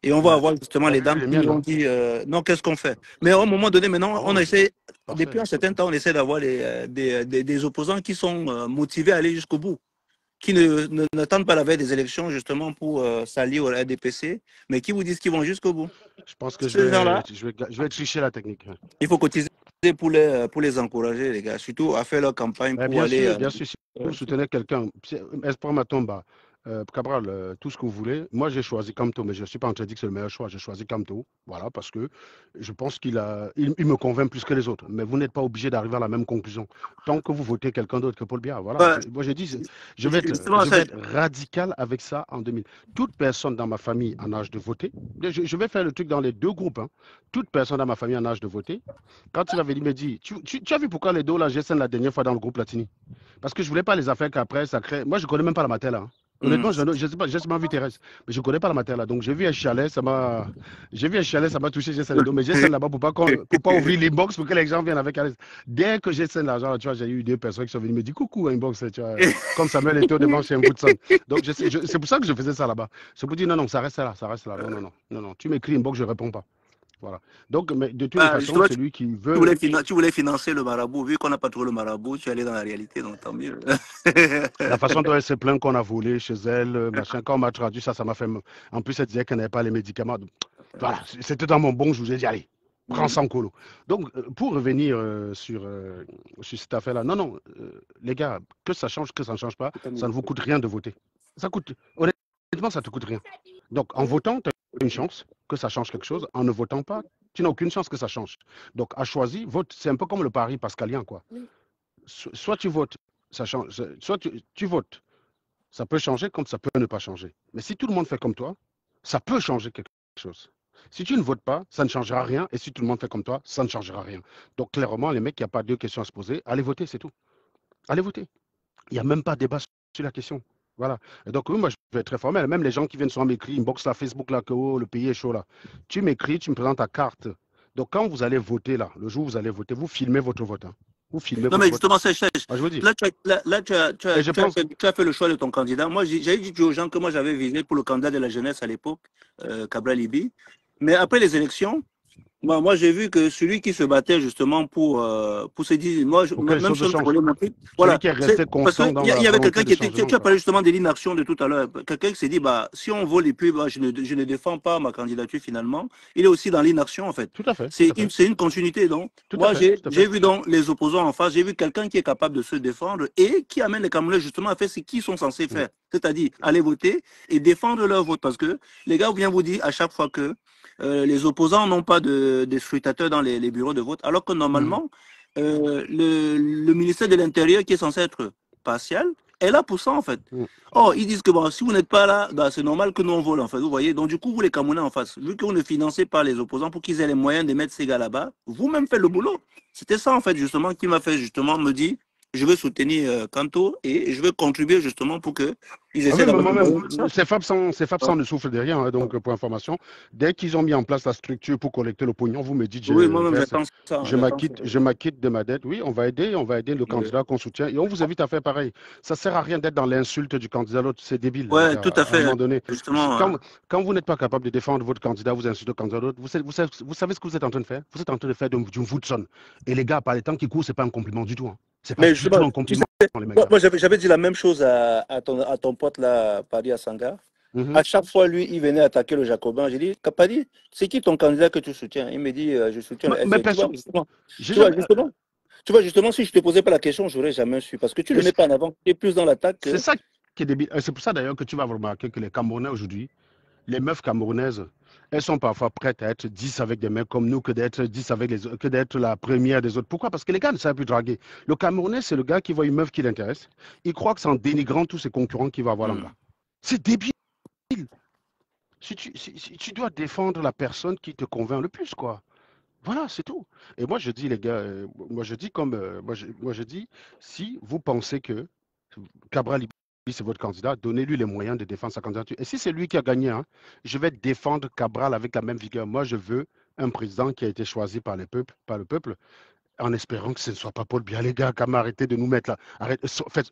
Et on va avoir justement les dames qui ont dit non, qu'est-ce qu'on fait? Mais à un moment donné, maintenant, on essaie, depuis un certain temps, on essaie d'avoir des opposants qui sont motivés à aller jusqu'au bout, qui n'attendent pas la veille des élections justement pour s'allier au RDPC, mais qui vous disent qu'ils vont jusqu'au bout. Je pense que je vais tricher la technique. Il faut cotiser pour les encourager, les gars, surtout à faire leur campagne pour aller. Bien sûr, si vous soutenez quelqu'un, Espoir Matomba, Cabral, tout ce que vous voulez. Moi, j'ai choisi Kamto, mais je ne suis pas en train de dire que c'est le meilleur choix. J'ai choisi Kamto, voilà, parce que je pense qu'il me convainc plus que les autres. Mais vous n'êtes pas obligé d'arriver à la même conclusion. Tant que vous votez quelqu'un d'autre que Paul Biya, voilà. Moi, j'ai dit, je vais être radical avec ça en 2000. Toute personne dans ma famille en âge de voter, je vais faire le truc dans les deux groupes. Hein. Toute personne dans ma famille en âge de voter, quand il m'avait dit, me dit, tu as vu pourquoi les dos là, j'ai scène la dernière fois dans le groupe Latini? Parce que je ne voulais pas les affaires qu'après, ça crée. Moi, je ne connais même pas la matière là. Hein. Honnêtement, je ne sais pas, j'ai seulement vu Thérèse, mais je ne connais pas la matière là. Donc j'ai vu un chalet, ça m'a touché, j'ai scène mais j'ai scène là-bas pour pas ouvrir l'inbox pour que les gens viennent avec Alice. Dès que j'ai scène l'argent, tu vois, j'ai eu deux personnes qui sont venues me dire coucou inbox, tu vois, comme Samuel était devant chez Mboutson. Donc c'est pour ça que je faisais ça là-bas. C'est pour dire non, ça reste là. Non, tu m'écris inbox, je ne réponds pas. Voilà. Donc, mais de toute façon, celui qui veut. Tu voulais financer le marabout, vu qu'on n'a pas trouvé le marabout, tu es allé dans la réalité, donc tant mieux. La façon dont elle se plaint qu'on a volé chez elle, machin, quand on m'a traduit ça m'a fait. En plus, elle disait qu'elle n'avait pas les médicaments. Voilà, c'était dans mon bon, je vous ai dit, allez, prends ça en colo. Donc, pour revenir sur cette affaire-là, non, les gars, que ça change, que ça ne change pas, ça ne vous coûte rien de voter. Ça coûte, honnêtement, ça ne te coûte rien. Donc, en votant, tu as une chance que ça change quelque chose. En ne votant pas, tu n'as aucune chance que ça change. Donc, à choisir, vote. C'est un peu comme le pari pascalien, quoi. Soit tu votes, ça change. Soit tu votes, ça peut changer comme ça peut ne pas changer. Mais si tout le monde fait comme toi, ça peut changer quelque chose. Si tu ne votes pas, ça ne changera rien. Et si tout le monde fait comme toi, ça ne changera rien. Donc, clairement, les mecs, il n'y a pas deux questions à se poser. Allez voter, c'est tout. Allez voter. Il n'y a même pas de débat sur la question. Voilà. Et donc, oui, moi, je vais être très formel. Même les gens qui viennent souvent m'écrire, inbox là, Facebook là, que oh, le pays est chaud là. Tu m'écris, tu me présentes ta carte. Donc, quand vous allez voter là, le jour où vous allez voter, vous filmez votre vote. Hein. Vous filmez non, mais justement, c'est cher. Là, tu as fait le choix de ton candidat. Moi, j'ai dit aux gens que moi, j'avais visé pour le candidat de la jeunesse à l'époque, Cabral Libi. Mais après les élections, moi, j'ai vu que celui qui se battait justement pour se dire, moi, même si on voulait montrer, voilà, qui est resté constant parce qu'il y avait quelqu'un qui était, tu as parlé justement de l'inaction de tout à l'heure, quelqu'un qui s'est dit, si on vole et puis je ne défends pas ma candidature finalement, il est aussi dans l'inaction en fait. Tout à fait. C'est une continuité donc. Moi, j'ai vu dans les opposants en face, j'ai vu quelqu'un qui est capable de se défendre et qui amène les Camerounais justement à faire ce qu'ils sont censés faire, c'est-à-dire aller voter et défendre leur vote parce que les gars viennent vous dire à chaque fois que les opposants n'ont pas de scrutateurs dans les bureaux de vote, alors que normalement, le ministère de l'Intérieur, qui est censé être partial, est là pour ça, en fait. Or, ils disent que si vous n'êtes pas là, c'est normal que nous on vole, en fait, vous voyez. Donc, du coup, vous les Camerounais en face, vu que vous ne financez pas les opposants pour qu'ils aient les moyens de mettre ces gars là-bas, vous-même faites le boulot. C'était ça, en fait, justement, qui m'a fait justement me dire, je veux soutenir Kanto et je veux contribuer justement pour qu'ils Ah essaient oui, mais d'avoir moi-même, une ces FAPS ne souffrent de rien, hein, donc pour information. Dès qu'ils ont mis en place la structure pour collecter le pognon, vous me dites, Oui, je moi-même, verse, j'attends ça. J'attends ça. je m'acquitte de ma dette. Oui, on va aider le Oui. candidat qu'on soutient et on vous invite à faire pareil. Ça ne sert à rien d'être dans l'insulte du candidat, l'autre, c'est débile, les Ouais, gars. tout à À un fait. moment donné, Justement, quand vous n'êtes pas capable de défendre votre candidat, vous insultez le candidat l'autre, vous savez ce que vous êtes en train de faire? Vous êtes en train de faire d'une Woodson. Et les gars, par les temps qui courent, ce n'est pas un compliment du tout. Hein. Ce n'est pas mais du tout justement, un tu sais, compliment, les mecs. moi, Hein. moi, j'avais dit la même chose à ton pote là, Padi Asanga. Mhm. À chaque fois, lui, il venait attaquer le Jacobin. J'ai dit, Padi, c'est qui ton candidat que tu soutiens? Il me dit, je soutiens le Mais SD. personne, j'ai Tu vois, jamais. justement, tu vois, justement, si je te posais pas la question, j'aurais jamais su. Parce que tu le mets pas en avant. Tu es plus dans l'attaque C'est que. ça qui est débile. C'est pour ça d'ailleurs que tu vas remarquer que les Camerounais aujourd'hui, les meufs camerounaises, elles sont parfois prêtes à être 10 avec des mecs comme nous que d'être 10 avec les autres, que d'être la première des autres. Pourquoi? Parce que les gars ne savent plus draguer. Le Camerounais, c'est le gars qui voit une meuf qui l'intéresse. Il croit que c'est en dénigrant tous ses concurrents qu'il va avoir là-bas. C'est débile. Si tu dois défendre la personne qui te convainc le plus, quoi. Voilà, c'est tout. Et moi, je dis, les gars, moi, je dis moi, je dis, si vous pensez que Cabral, c'est votre candidat, donnez-lui les moyens de défendre sa candidature. Et si c'est lui qui a gagné, hein, je vais défendre Cabral avec la même vigueur. Moi, je veux un président qui a été choisi par par le peuple, en espérant que ce ne soit pas Paul Biya. Les gars, quand même, arrêtez de nous mettre là.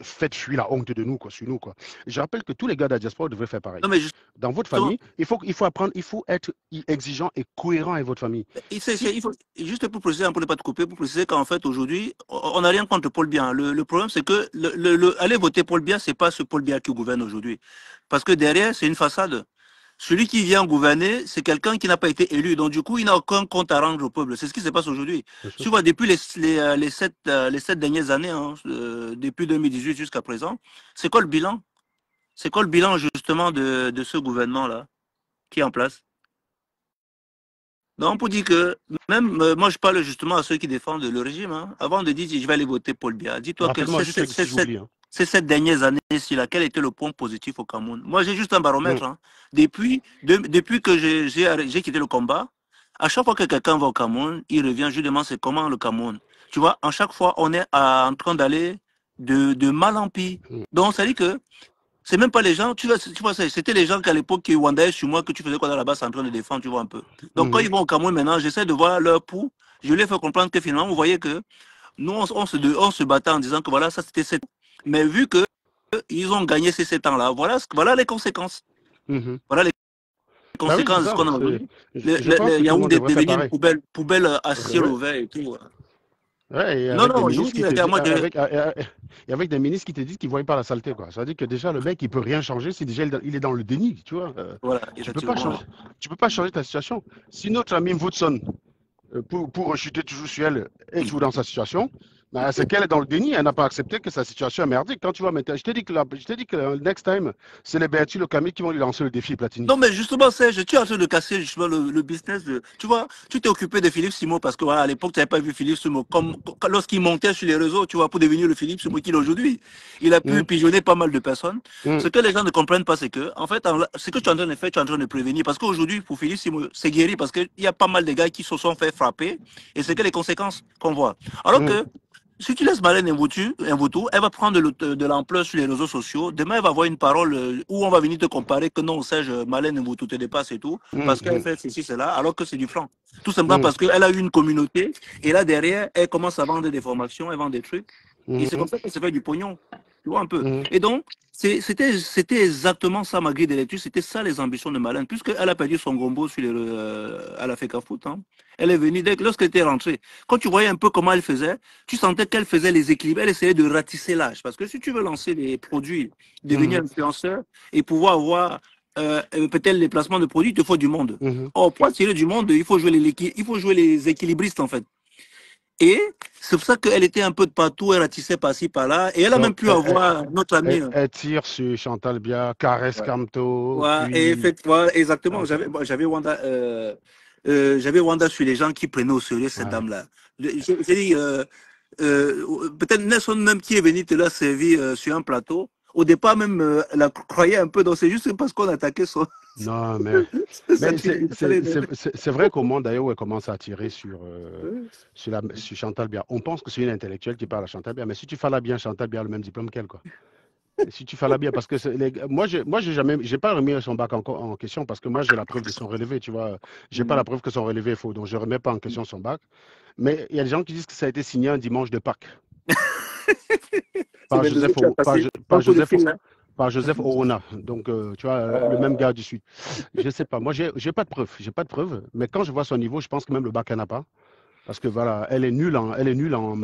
Faites fuir la honte de nous, quoi, sur nous, quoi. Et je rappelle que tous les gars de la diaspora devraient faire pareil. Non, mais Dans votre justement, famille, il faut apprendre, il faut être exigeant et cohérent avec votre famille. Si, il faut, juste pour préciser, pour ne pas te couper, pour préciser qu'en fait, aujourd'hui, on n'a rien contre Paul Biya. Le problème, c'est que aller voter Paul Biya, c'est pas ce Paul Biya qui gouverne aujourd'hui. Parce que derrière, c'est une façade. Celui qui vient gouverner, c'est quelqu'un qui n'a pas été élu. Donc, du coup, il n'a aucun compte à rendre au peuple. C'est ce qui se passe aujourd'hui. bien sûr. Tu vois, depuis les 7 dernières années, hein, depuis 2018 jusqu'à présent, c'est quoi le bilan? C'est quoi le bilan, justement, de ce gouvernement-là qui est en place? Donc, pour dire que, même, moi, je parle justement à ceux qui défendent le régime. Hein. Avant de dire, je vais aller voter Paul Biya, dis-toi que Rappelle-moi juste si j'oublie. Hein. ces 7 dernières années-ci, quel était le point positif au Cameroun? Moi, j'ai juste un Mm, baromètre. Hein. Depuis que j'ai quitté le combat, à chaque fois que quelqu'un va au Cameroun, il revient, je lui demande c'est comment le Cameroun. Tu vois, à chaque fois, on est en train d'aller de mal en pis. mm, Donc, ça dit que c'est même pas les gens, tu vois, c'était les gens qu'à l'époque qui wandaient sur moi, que tu faisais quoi dans la base en train de défendre, tu vois un peu. Donc quand mhm, ils vont au Cameroun maintenant, j'essaie de voir leur pouls. Je leur fais comprendre que finalement, vous voyez que nous, on se battait en disant que voilà, ça c'était 7 ans. Mais vu que ils ont gagné ces 7 ans-là, voilà les conséquences. mhm. Voilà les Bah oui, c'est conséquences de ce ça. qu'on a aujourd'hui. Je pense Le que tout le monde Yaoundé est devrait faire devenu une pareil. poubelle à ciel Ouais. ouvert et tout. Ouais, et Non, avec des non, je vous ministres dis, qui te les gars, disent, moi, et avec des ministres qui te disent qu'ils ne voient pas la saleté, quoi. Ça veut dire que déjà, le mec, il peut rien changer si déjà il est dans le déni, tu vois. voilà, Tu peux pas effectivement. changer, tu peux pas changer ta situation. Si notre ami Woodson, pour rechuter toujours sur elle, est toujours dans sa situation, bah, c'est qu'elle est dans le déni, elle n'a pas accepté que sa situation est merdique. Quand tu vois maintenant, je t'ai dit que le next time, c'est les Bertie Le Camille qui vont lui lancer le défi Platini. Non, mais justement, Serge, tu es en train de casser justement le business de. Tu vois, tu t'es occupé de Philippe Simon parce que voilà, à l'époque, tu n'avais pas vu Philippe Simon. Comme lorsqu'il montait sur les réseaux, tu vois, pour devenir le Philippe Simon qu'il est aujourd'hui. Il a pu Hum, pigeonner pas mal de personnes. Ce hum, que les gens ne comprennent pas, c'est que, en fait, ce que tu es en train de faire, tu es en train de prévenir. Parce qu'aujourd'hui, pour Philippe Simon, c'est guéri parce qu'il y a pas mal de gars qui se sont fait frapper. Et c'est que les conséquences qu'on voit. Alors hum, que si tu laisses Marlène Mvoutou, elle va prendre de l'ampleur sur les réseaux sociaux. Demain, elle va avoir une parole où on va venir te comparer que non, Serge, Marlène Mvoutou te dépasse et tout, hum, parce qu'elle hum, fait ceci, cela, alors que c'est du franc. Tout simplement hum, parce qu'elle a eu une communauté, et là, derrière, elle commence à vendre des formations, elle vend des trucs, et c'est comme hum, ça qu'elle se fait du pognon. Tu vois un peu. hum, Et donc, c'était exactement ça, ma grille de lecture, c'était ça les ambitions de Marlène, puisqu'elle a perdu son gombo sur à la FECA Foot. Hein. Elle est venue, lorsqu'elle était rentrée, quand tu voyais un peu comment elle faisait, tu sentais qu'elle faisait les équilibres, elle essayait de ratisser l'âge. Parce que si tu veux lancer des produits, devenir hum, influenceur et pouvoir avoir peut-être les placements de produits, il te faut du monde. hum. Or, pour attirer du monde, il faut jouer les équilibristes, en fait. Et c'est pour ça qu'elle était un peu de partout, elle ratissait par-ci, par-là. Et elle a même Donc, pu avoir notre ami. elle tire sur Chantal Bia, Caresse Ouais. Camto, Ouais, et puis. effectivement, exactement. Ah, J'avais Wanda sur les gens qui prenaient au sérieux cette ouais. dame-là. J'ai dit, peut-être Nelson même qui est venu te l'a servi sur un plateau. au départ même, la croyait un peu. Donc c'est juste parce qu'on attaquait son. Non, mais, ça mais tirait, ça les donnait. c'est vrai qu'au monde, d'ailleurs, où elle commence à tirer sur Chantal Biya. On pense que c'est une intellectuelle qui parle à Chantal Biya, mais si tu fais la bien, Chantal Biya a le même diplôme qu'elle, quoi. Si tu fais la bien, parce que moi, j'ai pas remis son bac en question, parce que moi, j'ai la preuve de son relevé, tu vois. J'ai pas la preuve que son relevé est faux, donc je remets pas en question son bac. Mais il y a des gens qui disent que ça a été signé un dimanche de Pâques C'est par bien de Joseph, qui a passé un coup de fil là. par Joseph Orona, donc tu vois, le même gars du Sud. Je sais pas, moi j'ai pas de preuves, mais quand je vois son niveau, je pense que même le bac elle n'a pas, parce que voilà, elle est nulle en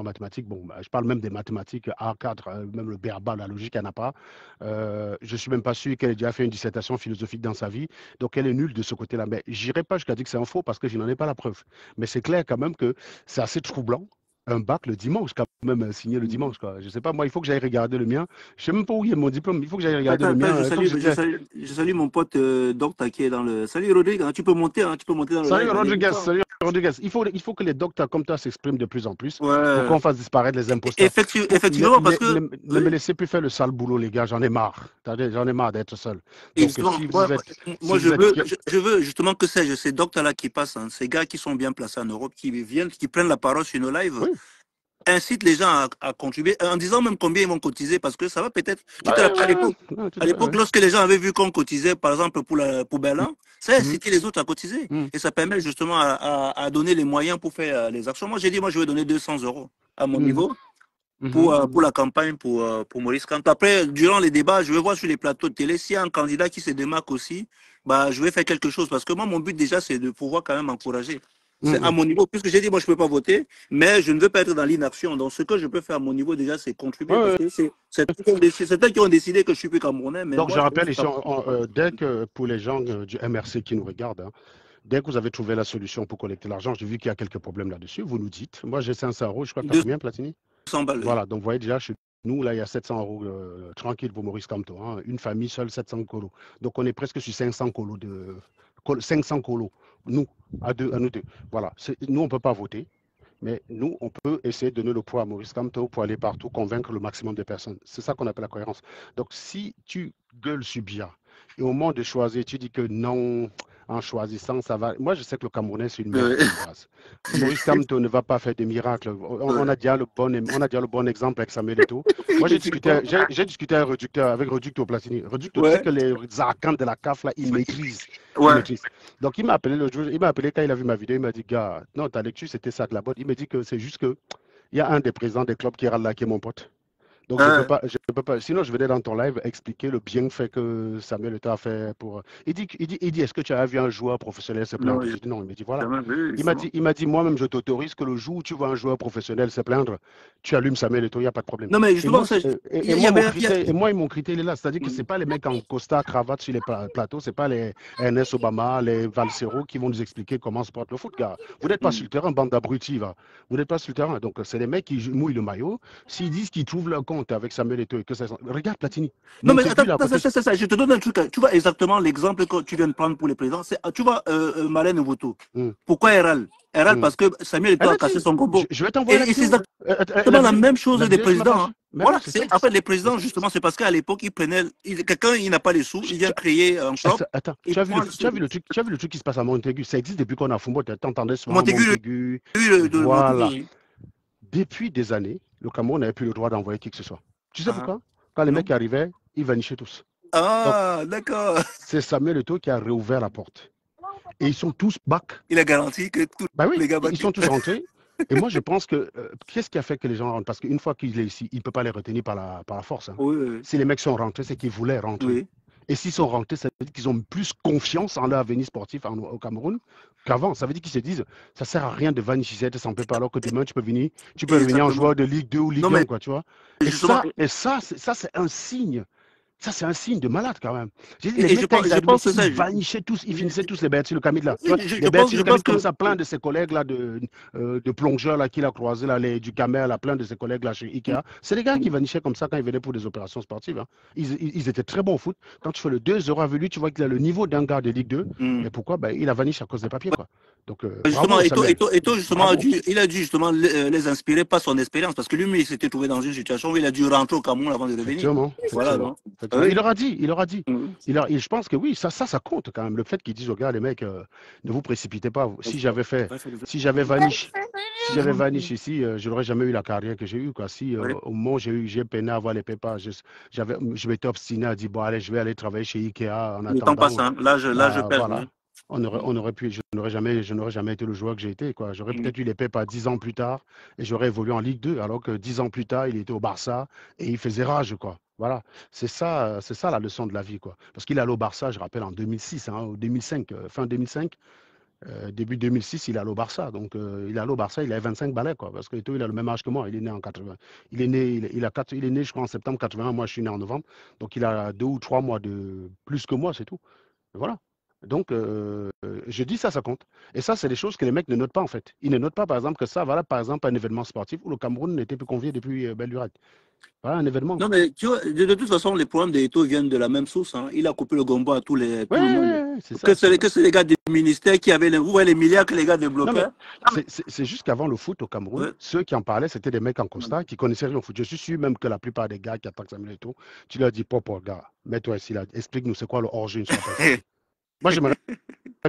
mathématiques. Bon, bah, je parle même des mathématiques A4, même le BRBA, la logique elle n'a pas. Je suis même pas sûr qu'elle ait déjà fait une dissertation philosophique dans sa vie, donc elle est nulle de ce côté-là. Mais j'irai pas jusqu'à dire que c'est un faux parce que je n'en ai pas la preuve. Mais c'est clair quand même que c'est assez troublant. Un bac le dimanche, quand même, signé le dimanche, quoi. Je sais pas, moi, il faut que j'aille regarder le mien. Je sais même pas où il est mon diplôme, il faut que j'aille regarder Attends, le attends, mien. Comme je disais, je salue mon pote Docta qui est dans le. Salut Rodrigue, hein, tu peux monter dans le salut live, hein, Rodriguez, n'hésite pas. salut Rodriguez. Il faut que les docteurs comme toi s'expriment de plus en plus pour Ouais. qu'on fasse disparaître les imposteurs. Effectivement, parce que. Ne me Oui. laissez plus faire le sale boulot, les gars, j'en ai marre. J'en ai marre d'être seul. Et Donc, justement, si moi vous êtes... je veux justement que ces docteurs-là qui passent, hein, ces gars qui sont bien placés en Europe, qui viennent, qui prennent la parole sur nos lives, Oui, incite les gens à contribuer, en disant même combien ils vont cotiser, parce que ça va peut-être. Tu ouais, te rappelles ouais, ouais, tout à à fait, l'époque, ouais. lorsque les gens avaient vu qu'on cotisait, par exemple pour Berlin, ça a Mhm, incité les autres à cotiser. mhm, Et ça permet justement à donner les moyens pour faire les actions. Moi, j'ai dit, moi, je vais donner 200 euros à mon mhm, niveau mhm, pour la campagne pour Maurice Kamto. Après, durant les débats, je vais voir sur les plateaux de télé s'il y a un candidat qui se démarque aussi, bah, je vais faire quelque chose. Parce que moi, mon but déjà, c'est de pouvoir quand même encourager. C'est à mhm. mon niveau, puisque j'ai dit, moi, je ne peux pas voter, mais je ne veux pas être dans l'inaction. Donc, ce que je peux faire à mon niveau, déjà, c'est Ouais, contribuer. Parce ouais. que c'est eux qui ont décidé que je suis plus Camerounais, mais Donc, moi, je je rappelle reste ici, Camerounais. dès que pour les gens du MRC qui nous regardent, hein, dès que vous avez trouvé la solution pour collecter l'argent, j'ai vu qu'il y a quelques problèmes là-dessus, vous nous dites. Moi, j'ai 500 euros, je crois que tu as combien, Platini? 200 balles, oui. Voilà, donc vous voyez déjà, chez nous, là, il y a 700 euros tranquille pour Maurice Kamto, hein. Une famille seule, 700 colos. Donc, on est presque sur 500 colos 500 colos, nous, à nous deux. Voilà, nous, on ne peut pas voter. Mais nous, on peut essayer de donner le poids à Maurice Kamto pour aller partout, convaincre le maximum de personnes. C'est ça qu'on appelle la cohérence. Donc, si tu gueules sur Biya et au moment de choisir, tu dis que non, en choisissant, ça va. Moi, je sais que le Camerounais, c'est une merde Ouais. de base. Maurice Kamto ne va pas faire des miracles. On a déjà le bon exemple avec Samuel Eto'o. Moi, Effectivement. j'ai discuté avec Reducto Platini. Reducto, tu sais Ouais. que les arcanes de la CAF, là, il maîtrise. Il Ouais. maîtrise. Donc, il m'a appelé le jour, il m'a appelé quand il a vu ma vidéo, il m'a dit, gars, non, ta lecture, c'était ça de la botte. Il me dit que c'est juste que il y a un des présidents des clubs qui râle là, qui est mon pote. Donc, Ouais. je peux pas. Sinon, je venais dans ton live expliquer le bienfait que Samuel Eto'o a fait pour. Il dit, est-ce que tu as vu un joueur professionnel se Non, plaindre? J'ai dit non. Il me dit, voilà. jamais vu, Il m'a dit, moi-même, je t'autorise que le jour où tu vois un joueur professionnel se plaindre, tu allumes Samuel Eto'o, il n'y a pas de problème. Non, mais Et justement, moi, ça, et y moi, avait, y a- mon critère, il est là. C'est-à-dire que ce n'est pas les mecs en costard, cravate sur les plateaux, ce n'est pas les Ernest Obama, les Valsero qui vont nous expliquer comment se porte le foot, gars. Vous n'êtes pas sur le terrain, bande d'abrutis, va. Vous n'êtes pas sur le terrain. Donc, c'est les mecs qui mouillent le maillot. S'ils disent qu'ils trouvent leur compte avec Samuel Eto'o et que ça. Regarde Platini. Non, mais attends, Montaigu, là, à côté. je te donne un truc. Tu vois exactement l'exemple que tu viens de prendre pour les présidents. Tu vois, Malène Voto. Hum, Pourquoi elle râle? Elle râle hum. parce que Samuel Eto'o Elle a a cassé dit, son gobo. je vais t'envoyer la Et c'est vidéo. exactement la même chose La des vidéo sur ma présidents. page. Hein. Mais oui, Voilà, c'est ça. en fait, les C'est présidents, ça. justement, c'est parce qu'à l'époque, ils prenaient. Quelqu'un, il n'a pas les sous, il vient créer un club. Attends, Il prend le sous. tu as vu le truc qui se passe à Montaigu? Ça existe depuis qu'on a Fumbo. Tu entendais souvent Montaigu, Montaigu. lui, de Montaigu. Voilà. Oui. Depuis des années, le Cameroun n'avait plus le droit d'envoyer qui que ce soit. Tu sais Ah, pourquoi? Quand les non. mecs arrivaient, ils vanissaient tous. Donc, Ah, d'accord. c'est Samuel Eto'o qui a réouvert la porte. Et ils sont tous back. Il a garanti que tous Ben oui, les gars ils battaient. sont tous rentrés. Et moi, je pense que qu'est-ce qui a fait que les gens rentrent? Parce qu'une fois qu'il est ici, il ne peut pas les retenir par la force, hein. Oui, oui, Si les mecs sont rentrés, c'est qu'ils voulaient rentrer. oui. Et s'ils sont rentrés, ça veut dire qu'ils ont plus confiance en leur avenir sportif au Cameroun qu'avant. Ça veut dire qu'ils se disent, ça ne sert à rien de vanichiser sans paper alors que demain, tu peux revenir en Exactement. joueur de Ligue 2 ou Non, Ligue 1, mais quoi, tu vois. justement, Ça, c'est un signe. Ça, c'est un signe de malade quand même. J'ai dit, les et mecs, quand ils je arrivaient, pense que ça, ils vanissaient tous, ils finissaient tous les Bertil le Camille là. Tu vois, les je Bertil le Camille pense comme que ça, plein de ses collègues là, de plongeurs là, qu'il a croisés, là, du Camer, là, plein de ses collègues là chez Ikea. C'est les gars qui vanissaient comme ça quand ils venaient pour des opérations sportives, hein. Ils étaient très bons au foot. Quand tu fais le 2 euros avec lui, tu vois qu'il a le niveau d'un gars de Ligue 2. Hmm. Mais pourquoi? Ben, il a vanish à cause des papiers, quoi. Donc, Justement, bravo, Samuel. justement, Bravo. il a dû justement les inspirer par son expérience, parce que lui, il s'était trouvé dans une situation où il a dû rentrer au Cameroun avant de revenir. Effectivement, Voilà, effectivement. donc. Effectivement. Oui. Il leur a dit, il leur a dit. Mhm. Et je pense que oui, ça compte quand même. Le fait qu'ils disent aux gars, les mecs, ne vous précipitez pas. Si j'avais Vanish ici, je n'aurais jamais eu la carrière que j'ai eue, quoi. Si Oui. au moment où j'ai peiné à avoir les pépas, je m'étais obstiné à dire, bon, allez, je vais aller travailler chez Ikea en Le temps passe, attendant. hein. Là, je Bah perds. Oui. voilà. On aurait pu, je n'aurais jamais été le joueur que j'ai été, quoi. J'aurais Mhm. peut-être eu les pépas 10 ans plus tard et j'aurais évolué en Ligue 2, alors que 10 ans plus tard, il était au Barça et il faisait rage, quoi. Voilà. C'est ça la leçon de la vie, quoi. Parce qu'il est allé au Barça, je rappelle, en 2006, hein, ou 2005, fin 2005. Début 2006, il est allé au Barça. Donc, il est allé au Barça, il avait 25 balais, quoi. Parce que Eto'o, il a le même âge que moi. Il est né en 80. Il est né, je crois, en septembre 81. Moi, je suis né en novembre. Donc, il a 2 ou 3 mois de plus que moi, c'est tout. Voilà. Donc, je dis ça, ça compte. Et ça, c'est des choses que les mecs ne notent pas, en fait. Ils ne notent pas, par exemple, que ça, voilà, par exemple, un événement sportif où le Cameroun n'était plus convié depuis belle lurette. Voilà, un événement, Non, quoi. mais tu vois, de toute façon, les problèmes d'Eto viennent de la même source, hein. Il a coupé le gombo à Ouais, tout le monde. ouais, ouais, c'est ça, c'est ça. Que c'est les gars des ministères qui avaient vous voyez les milliards que les gars Non, mais débloquaient. c'est juste qu'avant le foot au Cameroun, Ouais. ceux qui en parlaient, c'était des mecs en costard qui connaissaient rien au foot. Je suis sûr même que la plupart des gars qui attaquent Samuel Eto'o, tu leur dis, pop, gars, mets-toi ici, là, explique-nous c'est quoi le hors-jeu une fois pas sifflé. Moi, j'aimerais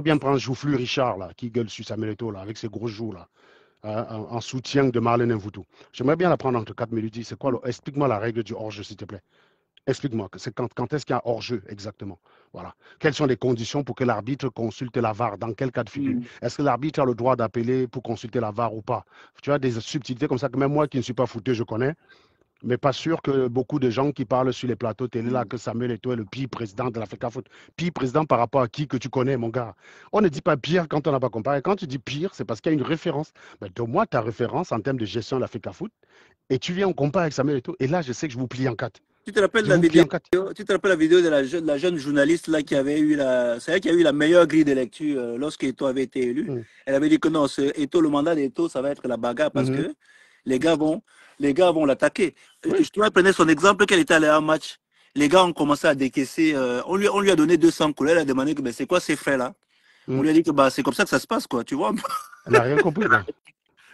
bien prendre Joufflu Richard, là, qui gueule sur Samuel Eto'o, là, avec ses gros joues, là, en soutien de Marlène Mvutu. J'aimerais bien la prendre entre 4 minutes. C'est quoi explique-moi la règle du hors-jeu, s'il te plaît. Explique-moi, c'est quand est-ce qu'il y a hors-jeu exactement? Voilà. Quelles sont les conditions pour que l'arbitre consulte la VAR? Dans quel cas de figure? Mm. Est-ce que l'arbitre a le droit d'appeler pour consulter la VAR ou pas? Tu vois, des subtilités comme ça que même moi qui ne suis pas foutu, je connais, mais pas sûr que beaucoup de gens qui parlent sur les plateaux télé là, que Samuel Eto'o est le pire président de l'Africa Foot. Pire président par rapport à qui que tu connais, mon gars? On ne dit pas pire quand on n'a pas comparé. Quand tu dis pire, c'est parce qu'il y a une référence. Ben, donne-moi ta référence en termes de gestion de l'Africa Foot et tu viens, on compare avec Samuel Eto'o. Et là, je sais que je vous plie en quatre. Tu te rappelles Je la vous plie vidéo, en quatre. tu te rappelles la vidéo de la jeune journaliste là qui avait eu c'est elle qui a eu la meilleure grille de lecture lorsque Eto'o avait été élu. Mm. Elle avait dit que non, le mandat d'Eto'o, ça va être la bagarre parce Mhm. que les gars vont, l'attaquer. Oui. Je te prenais son exemple qu'elle était allée à un match. Les gars ont commencé à décaisser. On lui a donné 200 couleurs. Elle a demandé que ben, c'est quoi ces frais là? On Mm. lui a dit que bah, c'est comme ça que ça se passe, quoi, tu vois. Elle n'a rien compris, quoi.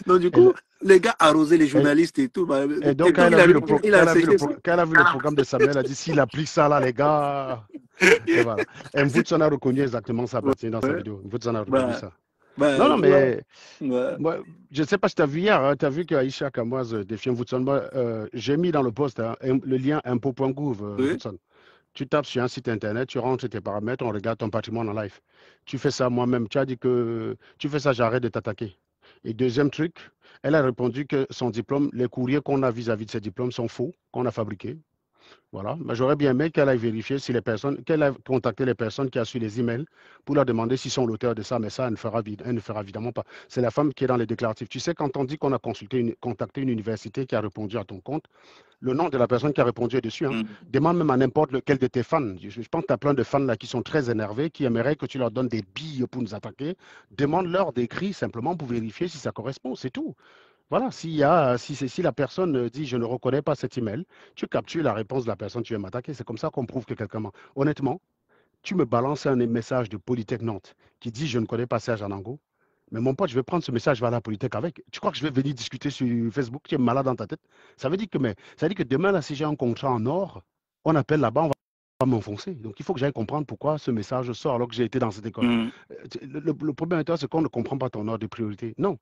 Donc, du coup, Elle, les gars arrosaient les elle- journalistes et tout. Bah, et donc, et donc, il a séché ça. quand elle a vu le programme de Samuel, elle a dit s'il applique ça là, les gars. Et voilà. Et Mvutson a reconnu exactement ça dans sa Ouais. vidéo. Mvutson a reconnu Bah, ça. bah, Non, non, tu vois. mais Ouais. moi, je ne sais pas si tu as vu hier, hein, tu as vu qu'Aïcha Kamoise défie Mvutson. Moi, j'ai mis dans le post hein, le lien impôt.gouv, Oui. Mvutson. Tu tapes sur un site internet, tu rentres tes paramètres, on regarde ton patrimoine en live. Tu fais ça moi-même. Tu as dit que tu fais ça, j'arrête de t'attaquer. Et deuxième truc, elle a répondu que son diplôme, les courriers qu'on a vis-à-vis de ses diplômes sont faux, qu'on a fabriqués. Voilà. Mais j'aurais bien aimé qu'elle aille vérifier si les personnes, qu'elle ait contacté les personnes qui ont su les emails pour leur demander s'ils sont l'auteur de ça, mais ça, elle ne fera évidemment pas. C'est la femme qui est dans les déclaratifs. Tu sais, quand on dit qu'on a contacté une université qui a répondu à ton compte, le nom de la personne qui a répondu est dessus. Hein. Mm. Demande même à n'importe lequel de tes fans. Je pense que tu as plein de fans là qui sont très énervés, qui aimeraient que tu leur donnes des billes pour nous attaquer. Demande-leur d'écrire simplement pour vérifier si ça correspond, c'est tout. Voilà, si la personne dit je ne reconnais pas cet email, tu captures la réponse de la personne, tu veux m'attaquer. C'est comme ça qu'on prouve que quelqu'un ment. Honnêtement, tu me balances un message de Polytech Nantes qui dit je ne connais pas Serge Anango, mais mon pote, je vais prendre ce message vers la Polytech avec. Tu crois que je vais venir discuter sur Facebook? Tu es malade dans ta tête? Ça veut dire que demain, là, si j'ai un contrat en or, on appelle là-bas, on va m'enfoncer. Donc il faut que j'aille comprendre pourquoi ce message sort alors que j'ai été dans cette école. Mm. Le problème avec toi, c'est qu'on ne comprend pas ton ordre de priorité. Non,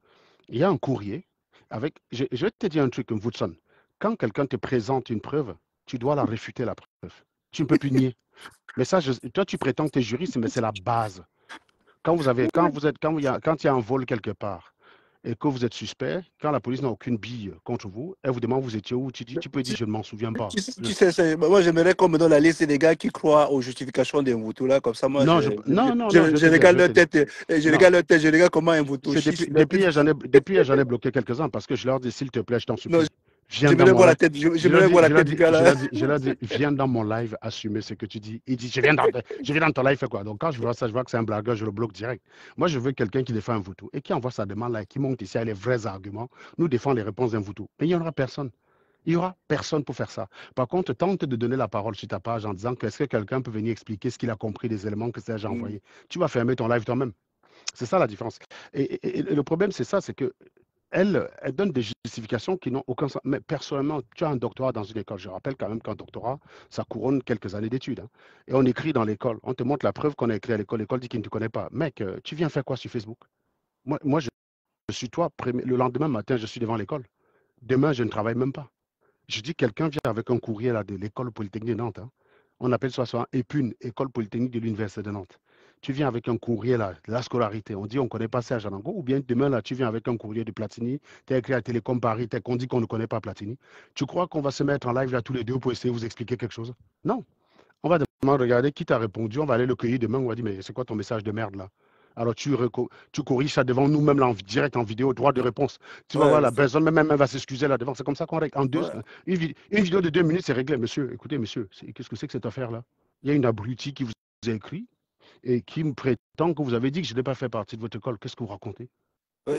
il y a un courrier avec. Je vais te dire un truc, Woodson. Quand quelqu'un te présente une preuve, tu dois la réfuter, la preuve. Tu ne peux plus nier. Mais ça, toi, tu prétends que tu es juriste, mais c'est la base. Quand il y a un vol quelque part et que vous êtes suspect, quand la police n'a aucune bille contre vous, elle vous demande vous étiez où, tu peux dire je ne m'en souviens pas. Tu sais, moi j'aimerais qu'on me donne la liste des gars qui croient aux justifications des Mvutu là, comme ça moi Non, non, je vais je te dire, regarde leur tête, je Non, regarde leur tête, je regarde comment un Mvutu c'est chie. depuis hier, j'en ai bloqué quelques-uns parce que je leur dis, s'il te plaît, je t'en Non, supplie, viens dans j'aimerais mon voir la live. tête, j'aimerais voir la tête du gars là. Je leur dis, viens dans mon live, assumer ce que tu dis. Il dit, je viens dans ton live, fais quoi? Donc quand je vois ça, je vois que c'est un blagueur, je le bloque direct. Moi, je veux quelqu'un qui défend un Mvutu et qui envoie sa demande là, et qui monte ici avec les vrais arguments, nous défend les réponses d'un Mvutu. Mais il n'y en aura personne. Il n'y aura personne pour faire ça. Par contre, tente de donner la parole sur ta page en disant que est-ce que quelqu'un peut venir expliquer ce qu'il a compris des éléments que Serge a envoyés. Tu vas fermer ton live toi-même. C'est ça la différence. Et le problème, c'est ça, c'est que elle donne des justifications qui n'ont aucun sens. Mais personnellement, tu as un doctorat dans une école. Je rappelle quand même qu'un doctorat, ça couronne quelques années d'études, hein. Et on écrit dans l'école. On te montre la preuve qu'on a écrit à l'école. L'école dit qu'il ne te connaît pas. Mec, tu viens faire quoi sur Facebook? Moi je suis toi. Le lendemain matin, je suis devant l'école. Demain, je ne travaille même pas. Je dis quelqu'un vient avec un courrier là, de l'école polytechnique de Nantes, hein. On appelle ça soit EPUN, École polytechnique de l'Université de Nantes. Tu viens avec un courrier là, de la scolarité. On dit on ne connaît pas Serge Anango. Ou bien demain là, tu viens avec un courrier de Platini. Tu as écrit à Télécom Paris, on dit qu'on ne connaît pas Platini. Tu crois qu'on va se mettre en live là tous les deux pour essayer de vous expliquer quelque chose? Non. On va demander, regarder qui t'a répondu. On va aller le cueillir demain. On va dire, mais c'est quoi ton message de merde là? Alors tu corriges ça devant nous-mêmes là, en direct, en vidéo, droit de réponse. Tu vas voir Ouais, la personne, même elle va s'excuser là devant. C'est comme ça qu'on règle. ouais. Une vidéo de 2 minutes, c'est réglé. Monsieur, écoutez, monsieur, qu'est-ce que c'est que cette affaire-là? Il y a une abrutie qui vous a écrit et qui me prétend que vous avez dit que je n'ai pas fait partie de votre école. Qu'est-ce que vous racontez?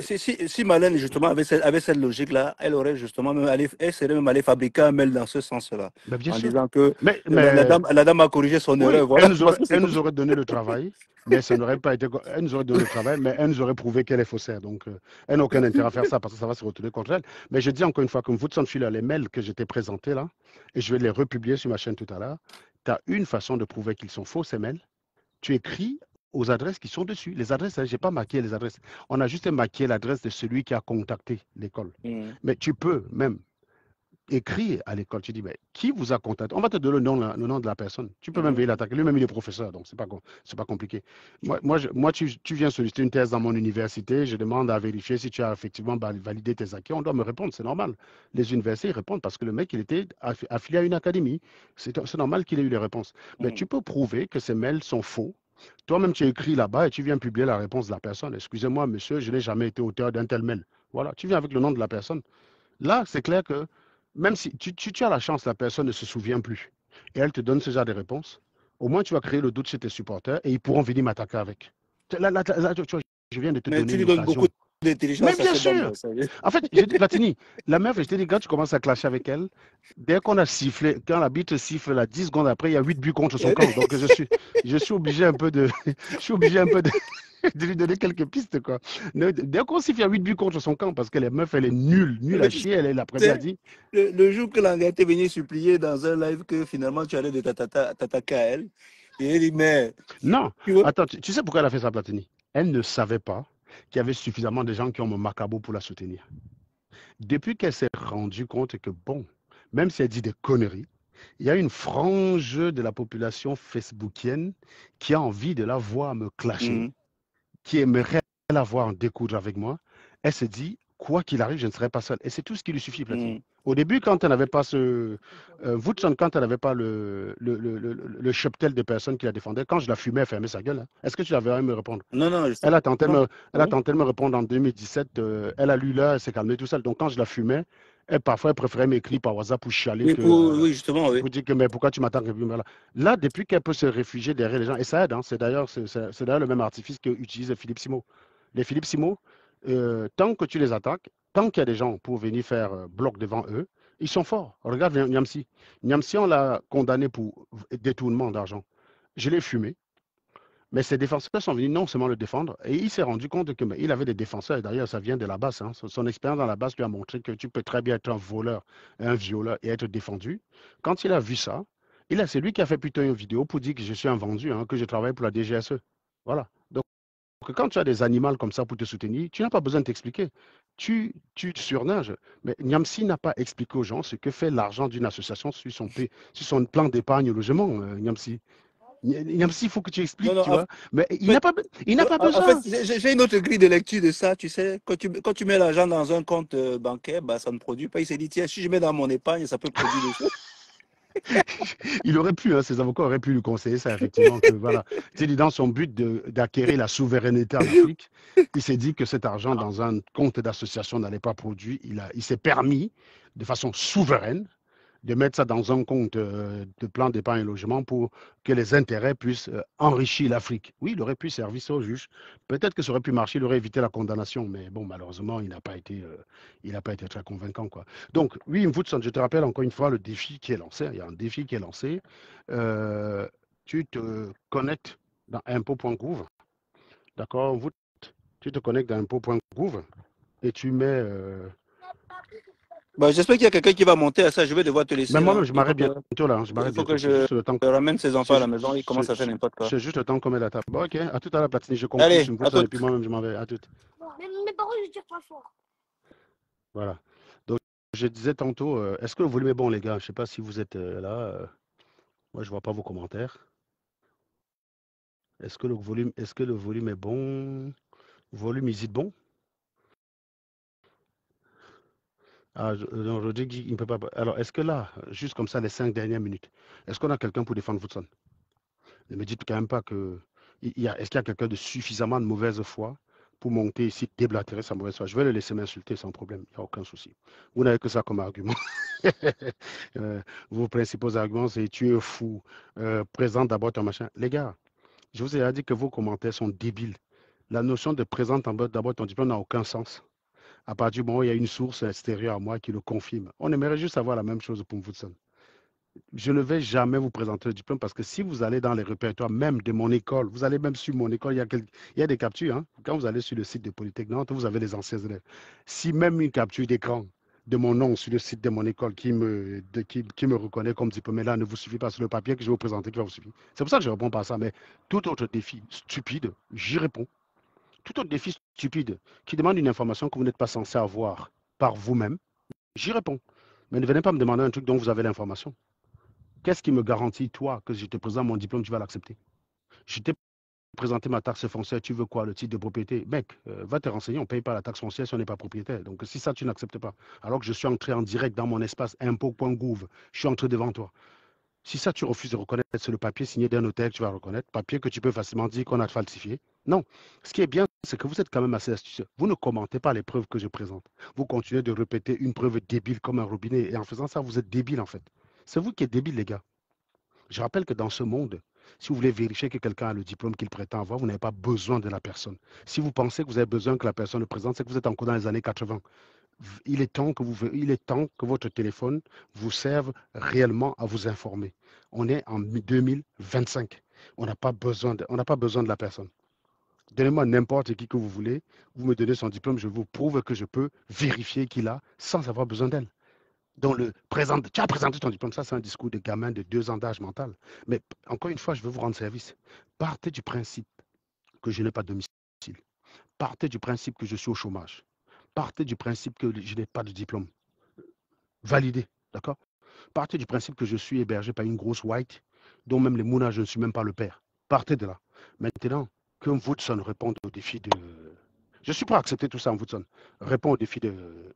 Si Malène, justement, avait cette logique-là, elle aurait justement même allé, elle serait même allée fabriquer un mail dans ce sens-là, Ben, bien en sûr. disant que Mais la dame a corrigé son oui, erreur. Voilà, parce que c'est elle comme nous ça. aurait donné le travail, mais ça n'aurait pas été. Elle nous aurait donné le travail, mais elle nous aurait prouvé qu'elle est faussaire. Donc, elle n'a aucun intérêt à faire ça parce que ça va se retourner contre elle. Mais je dis encore une fois, comme vous, Filer, les mails que je t'ai présentés là, et je vais les republier sur ma chaîne tout à l'heure, tu as une façon de prouver qu'ils sont faux, ces mails. Tu écris aux adresses qui sont dessus. Les adresses, je n'ai pas marqué les adresses. On a juste marqué l'adresse de celui qui a contacté l'école. Mais tu peux même écrit à l'école, tu dis, mais qui vous a contacté? On va te donner le nom de la personne. Tu peux même venir l'attaquer. Lui-même, il est professeur, donc c'est pas compliqué. Moi tu viens solliciter une thèse dans mon université, je demande à vérifier si tu as effectivement validé tes acquis. On doit me répondre, c'est normal. Les universités, ils répondent parce que le mec, il était affilié à une académie. C'est normal qu'il ait eu les réponses. Mais tu peux prouver que ces mails sont faux. Toi-même, tu écris là-bas et tu viens publier la réponse de la personne. Excusez-moi, monsieur, je n'ai jamais été auteur d'un tel mail. Voilà, tu viens avec le nom de la personne. Là, c'est clair que même si tu as la chance, la personne ne se souvient plus et elle te donne ce genre de réponse, au moins tu vas créer le doute chez tes supporters et ils pourront venir m'attaquer avec. Là, tu vois, je viens de te Mais donner tu lui une donnes beaucoup occasion. Mais d'intelligence à bien cette dame. sûr! En fait, j'ai dit, Platini, la meuf, je t'ai dit, quand tu commences à clasher avec elle, dès qu'on a sifflé, quand l'arbitre siffle là, 10 secondes après, il y a 8 buts contre son camp. Donc je suis obligé un peu de. Je suis obligé un peu de, de lui donner quelques pistes, quoi. Dès qu'on siffle, il y a 8 buts contre son camp parce que la meuf, elle est nulle à Mais tu chier, elle est la première sais, dit. le jour que l'Angleterre était venu supplier dans un live que finalement tu allais de t'attaquer à elle, et elle dit, mais Non, tu vois, attends, tu sais pourquoi elle a fait ça, Platini? Elle ne savait pas qu'il y avait suffisamment de gens qui ont mon macabo pour la soutenir. Depuis qu'elle s'est rendue compte que, bon, même si elle dit des conneries, il y a une frange de la population facebookienne qui a envie de la voir me clasher, qui aimerait la voir en découdre avec moi. Elle se dit, quoi qu'il arrive, je ne serai pas seul. Et c'est tout ce qui lui suffit, Platini. Au début, quand elle n'avait pas Woodson, quand elle n'avait pas le cheptel de personnes qui la défendaient, quand je la fumais, elle fermait sa gueule, hein. Est-ce que tu avais à me répondre? non, non, Elle a tenté de non. me, elle a tenté de me répondre en 2017. Elle a lu là, elle s'est calmée tout seul. Donc, quand je la fumais, parfois, elle préférait m'écrire par WhatsApp pour chialer Oui, oui, justement, oui. pour dire que, mais pourquoi tu m'attaques? Voilà. Là, depuis qu'elle peut se réfugier derrière les gens, et ça aide, hein, c'est d'ailleurs le même artifice qu'utilise Philippe Simo. Les Philippe Simo, tant que tu les attaques, tant qu'il y a des gens pour venir faire bloc devant eux, ils sont forts. Regarde Niamsi. Niamsi, on l'a condamné pour détournement d'argent. Je l'ai fumé. Mais ses défenseurs sont venus non seulement le défendre, et il s'est rendu compte qu'il avait des défenseurs, et d'ailleurs ça vient de la base, hein. Son expérience dans la base lui a montré que tu peux très bien être un voleur, un violeur et être défendu. Quand il a vu ça, c'est lui qui a fait plutôt une vidéo pour dire que je suis un vendu, hein, que je travaille pour la DGSE. Voilà. Donc quand tu as des animaux comme ça pour te soutenir, tu n'as pas besoin de t'expliquer. Tu surnages. Mais Niamsi n'a pas expliqué aux gens ce que fait l'argent d'une association sur son plan d'épargne au logement, Niamsi. Niamsi, il faut que tu Non, expliques, non, tu vois. Mais fait, il n'a pas en fait, besoin. j'ai une autre grille de lecture de ça, tu sais. Quand tu mets l'argent dans un compte bancaire, bah, ça ne produit pas. Il s'est dit, tiens, si je mets dans mon épargne, ça peut produire des choses. Il aurait pu, hein, ses avocats auraient pu lui conseiller ça, effectivement, que voilà. Tu sais, dans son but d'acquérir la souveraineté en Afrique, il s'est dit que cet argent dans un compte d'association n'allait pas produire. Il s'est permis, de façon souveraine, de mettre ça dans un compte de plan d'épargne et logement pour que les intérêts puissent enrichir l'Afrique. Oui, il aurait pu servir ça au juge. Peut-être que ça aurait pu marcher, il aurait évité la condamnation, mais bon, malheureusement, il n'a pas été très convaincant, quoi. Donc, oui, Mvoutson, je te rappelle encore une fois le défi qui est lancé. Il y a un défi qui est lancé. Euh, Tu te connectes dans impôt.gouv, d'accord? Tu te connectes à impôt.gouv et tu mets... Bah, j'espère qu'il y a quelqu'un qui va monter à ça. Je vais devoir te Mais laisser moi-même, là. je m'arrête bientôt là. Je Il m'arrête faut que bientôt. C'est juste le temps. je ramène ses enfants C'est à la maison. Ils commencent à faire n'importe quoi. juste le temps qu'on met la table. Bon, ok, à tout à l'heure, Platini. Je conclue Allez, sur une à fois et toutes. puis moi-même, je m'en vais. À tout. Mes parents, je tire pas fort. Voilà. Donc, je disais tantôt, est-ce que le volume est bon, les gars? Je ne sais pas si vous êtes là. Moi, je ne vois pas vos commentaires. Est-ce que le volume est bon? Volume, is it bon? Ah, non, Rodrigue dit qu'il ne peut pas. Alors, est-ce que là, juste comme ça, les 5 dernières minutes, est-ce qu'on a quelqu'un pour défendre Woodson? Ne me dites quand même pas que. Est-ce qu'il y a quelqu'un de suffisamment de mauvaise foi pour monter ici, déblatérer sa mauvaise foi? Je vais le laisser m'insulter sans problème, il n'y a aucun souci. Vous n'avez que ça comme argument. Vos principaux arguments, c'est tu es fou, présente d'abord ton machin. Les gars, je vous ai dit que vos commentaires sont débiles. La notion de présente d'abord ton diplôme n'a aucun sens. À partir du moment où il y a une source extérieure à moi qui le confirme. On aimerait juste avoir la même chose pour Woodson. Je ne vais jamais vous présenter le diplôme parce que si vous allez dans les répertoires même de mon école, vous allez même sur mon école, il y a des captures. Hein. Quand vous allez sur le site de Polytechnique Nantes, vous avez les anciens élèves. Si même une capture d'écran de mon nom sur le site de mon école qui me reconnaît comme diplômé là ne vous suffit pas sur le papier que je vais vous présenter qui va vous suffire. C'est pour ça que je ne réponds pas à ça. Mais tout autre défi stupide, j'y réponds. Tout autre défi stupide qui demande une information que vous n'êtes pas censé avoir par vous-même, j'y réponds. Mais ne venez pas me demander un truc dont vous avez l'information. Qu'est-ce qui me garantit, toi, que je te présente mon diplôme, tu vas l'accepter? Je t'ai présenté ma taxe foncière, tu veux quoi? Le titre de propriété? Mec, va te renseigner, on ne paye pas la taxe foncière si on n'est pas propriétaire. Donc si ça, tu n'acceptes pas, alors que je suis entré en direct dans mon espace impôt.gouv, je suis entré devant toi. Si ça, tu refuses de reconnaître, c'est le papier signé d'un notaire que tu vas reconnaître, papier que tu peux facilement dire qu'on a falsifié. Non. Ce qui est bien, c'est que vous êtes quand même assez astucieux. Vous ne commentez pas les preuves que je présente. Vous continuez de répéter une preuve débile comme un robinet. Et en faisant ça, vous êtes débile, en fait. C'est vous qui êtes débile, les gars. Je rappelle que dans ce monde, si vous voulez vérifier que quelqu'un a le diplôme qu'il prétend avoir, vous n'avez pas besoin de la personne. Si vous pensez que vous avez besoin que la personne le présente, c'est que vous êtes encore dans les années 80. Il est temps que votre téléphone vous serve réellement à vous informer. On est en 2025. On n'a pas besoin de la personne. Donnez-moi n'importe qui que vous voulez. Vous me donnez son diplôme, je vous prouve que je peux vérifier qu'il a sans avoir besoin d'elle. Donc, tu as présenté ton diplôme, ça c'est un discours de gamin de 2 ans d'âge mental. Mais encore une fois, je veux vous rendre service. Partez du principe que je n'ai pas de domicile. Partez du principe que je suis au chômage. Partez du principe que je n'ai pas de diplôme. Validé, d'accord? Partez du principe que je suis hébergé par une grosse white, dont même les mounas, je ne suis même pas le père. Partez de là. Maintenant, que Woodson réponde au défi de... Je suis prêt à accepter tout ça en Woodson. Réponds au défi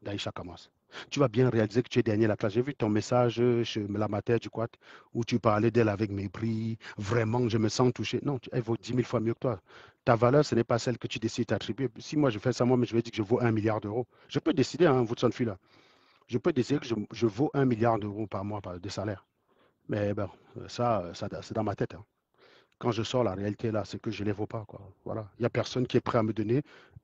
d'Aïcha Kamas. Tu vas bien réaliser que tu es dernier à la classe. J'ai vu ton message chez la matière du quad où tu parlais d'elle avec mépris. Vraiment, je me sens touché. Non, elle vaut 10 000 fois mieux que toi. Ta valeur, ce n'est pas celle que tu décides d'attribuer. Si moi je fais ça, moi, je vais dire que je vaux 1 milliard d'euros. Je peux décider, hein, Woodson Fila. Je peux décider que je vaux 1 milliard d'euros par mois de salaire. Mais bon, ça c'est dans ma tête. Hein. Quand je sors la réalité là, c'est que je ne les vaux pas. Quoi. Voilà. Il n'y a personne qui est prêt à me donner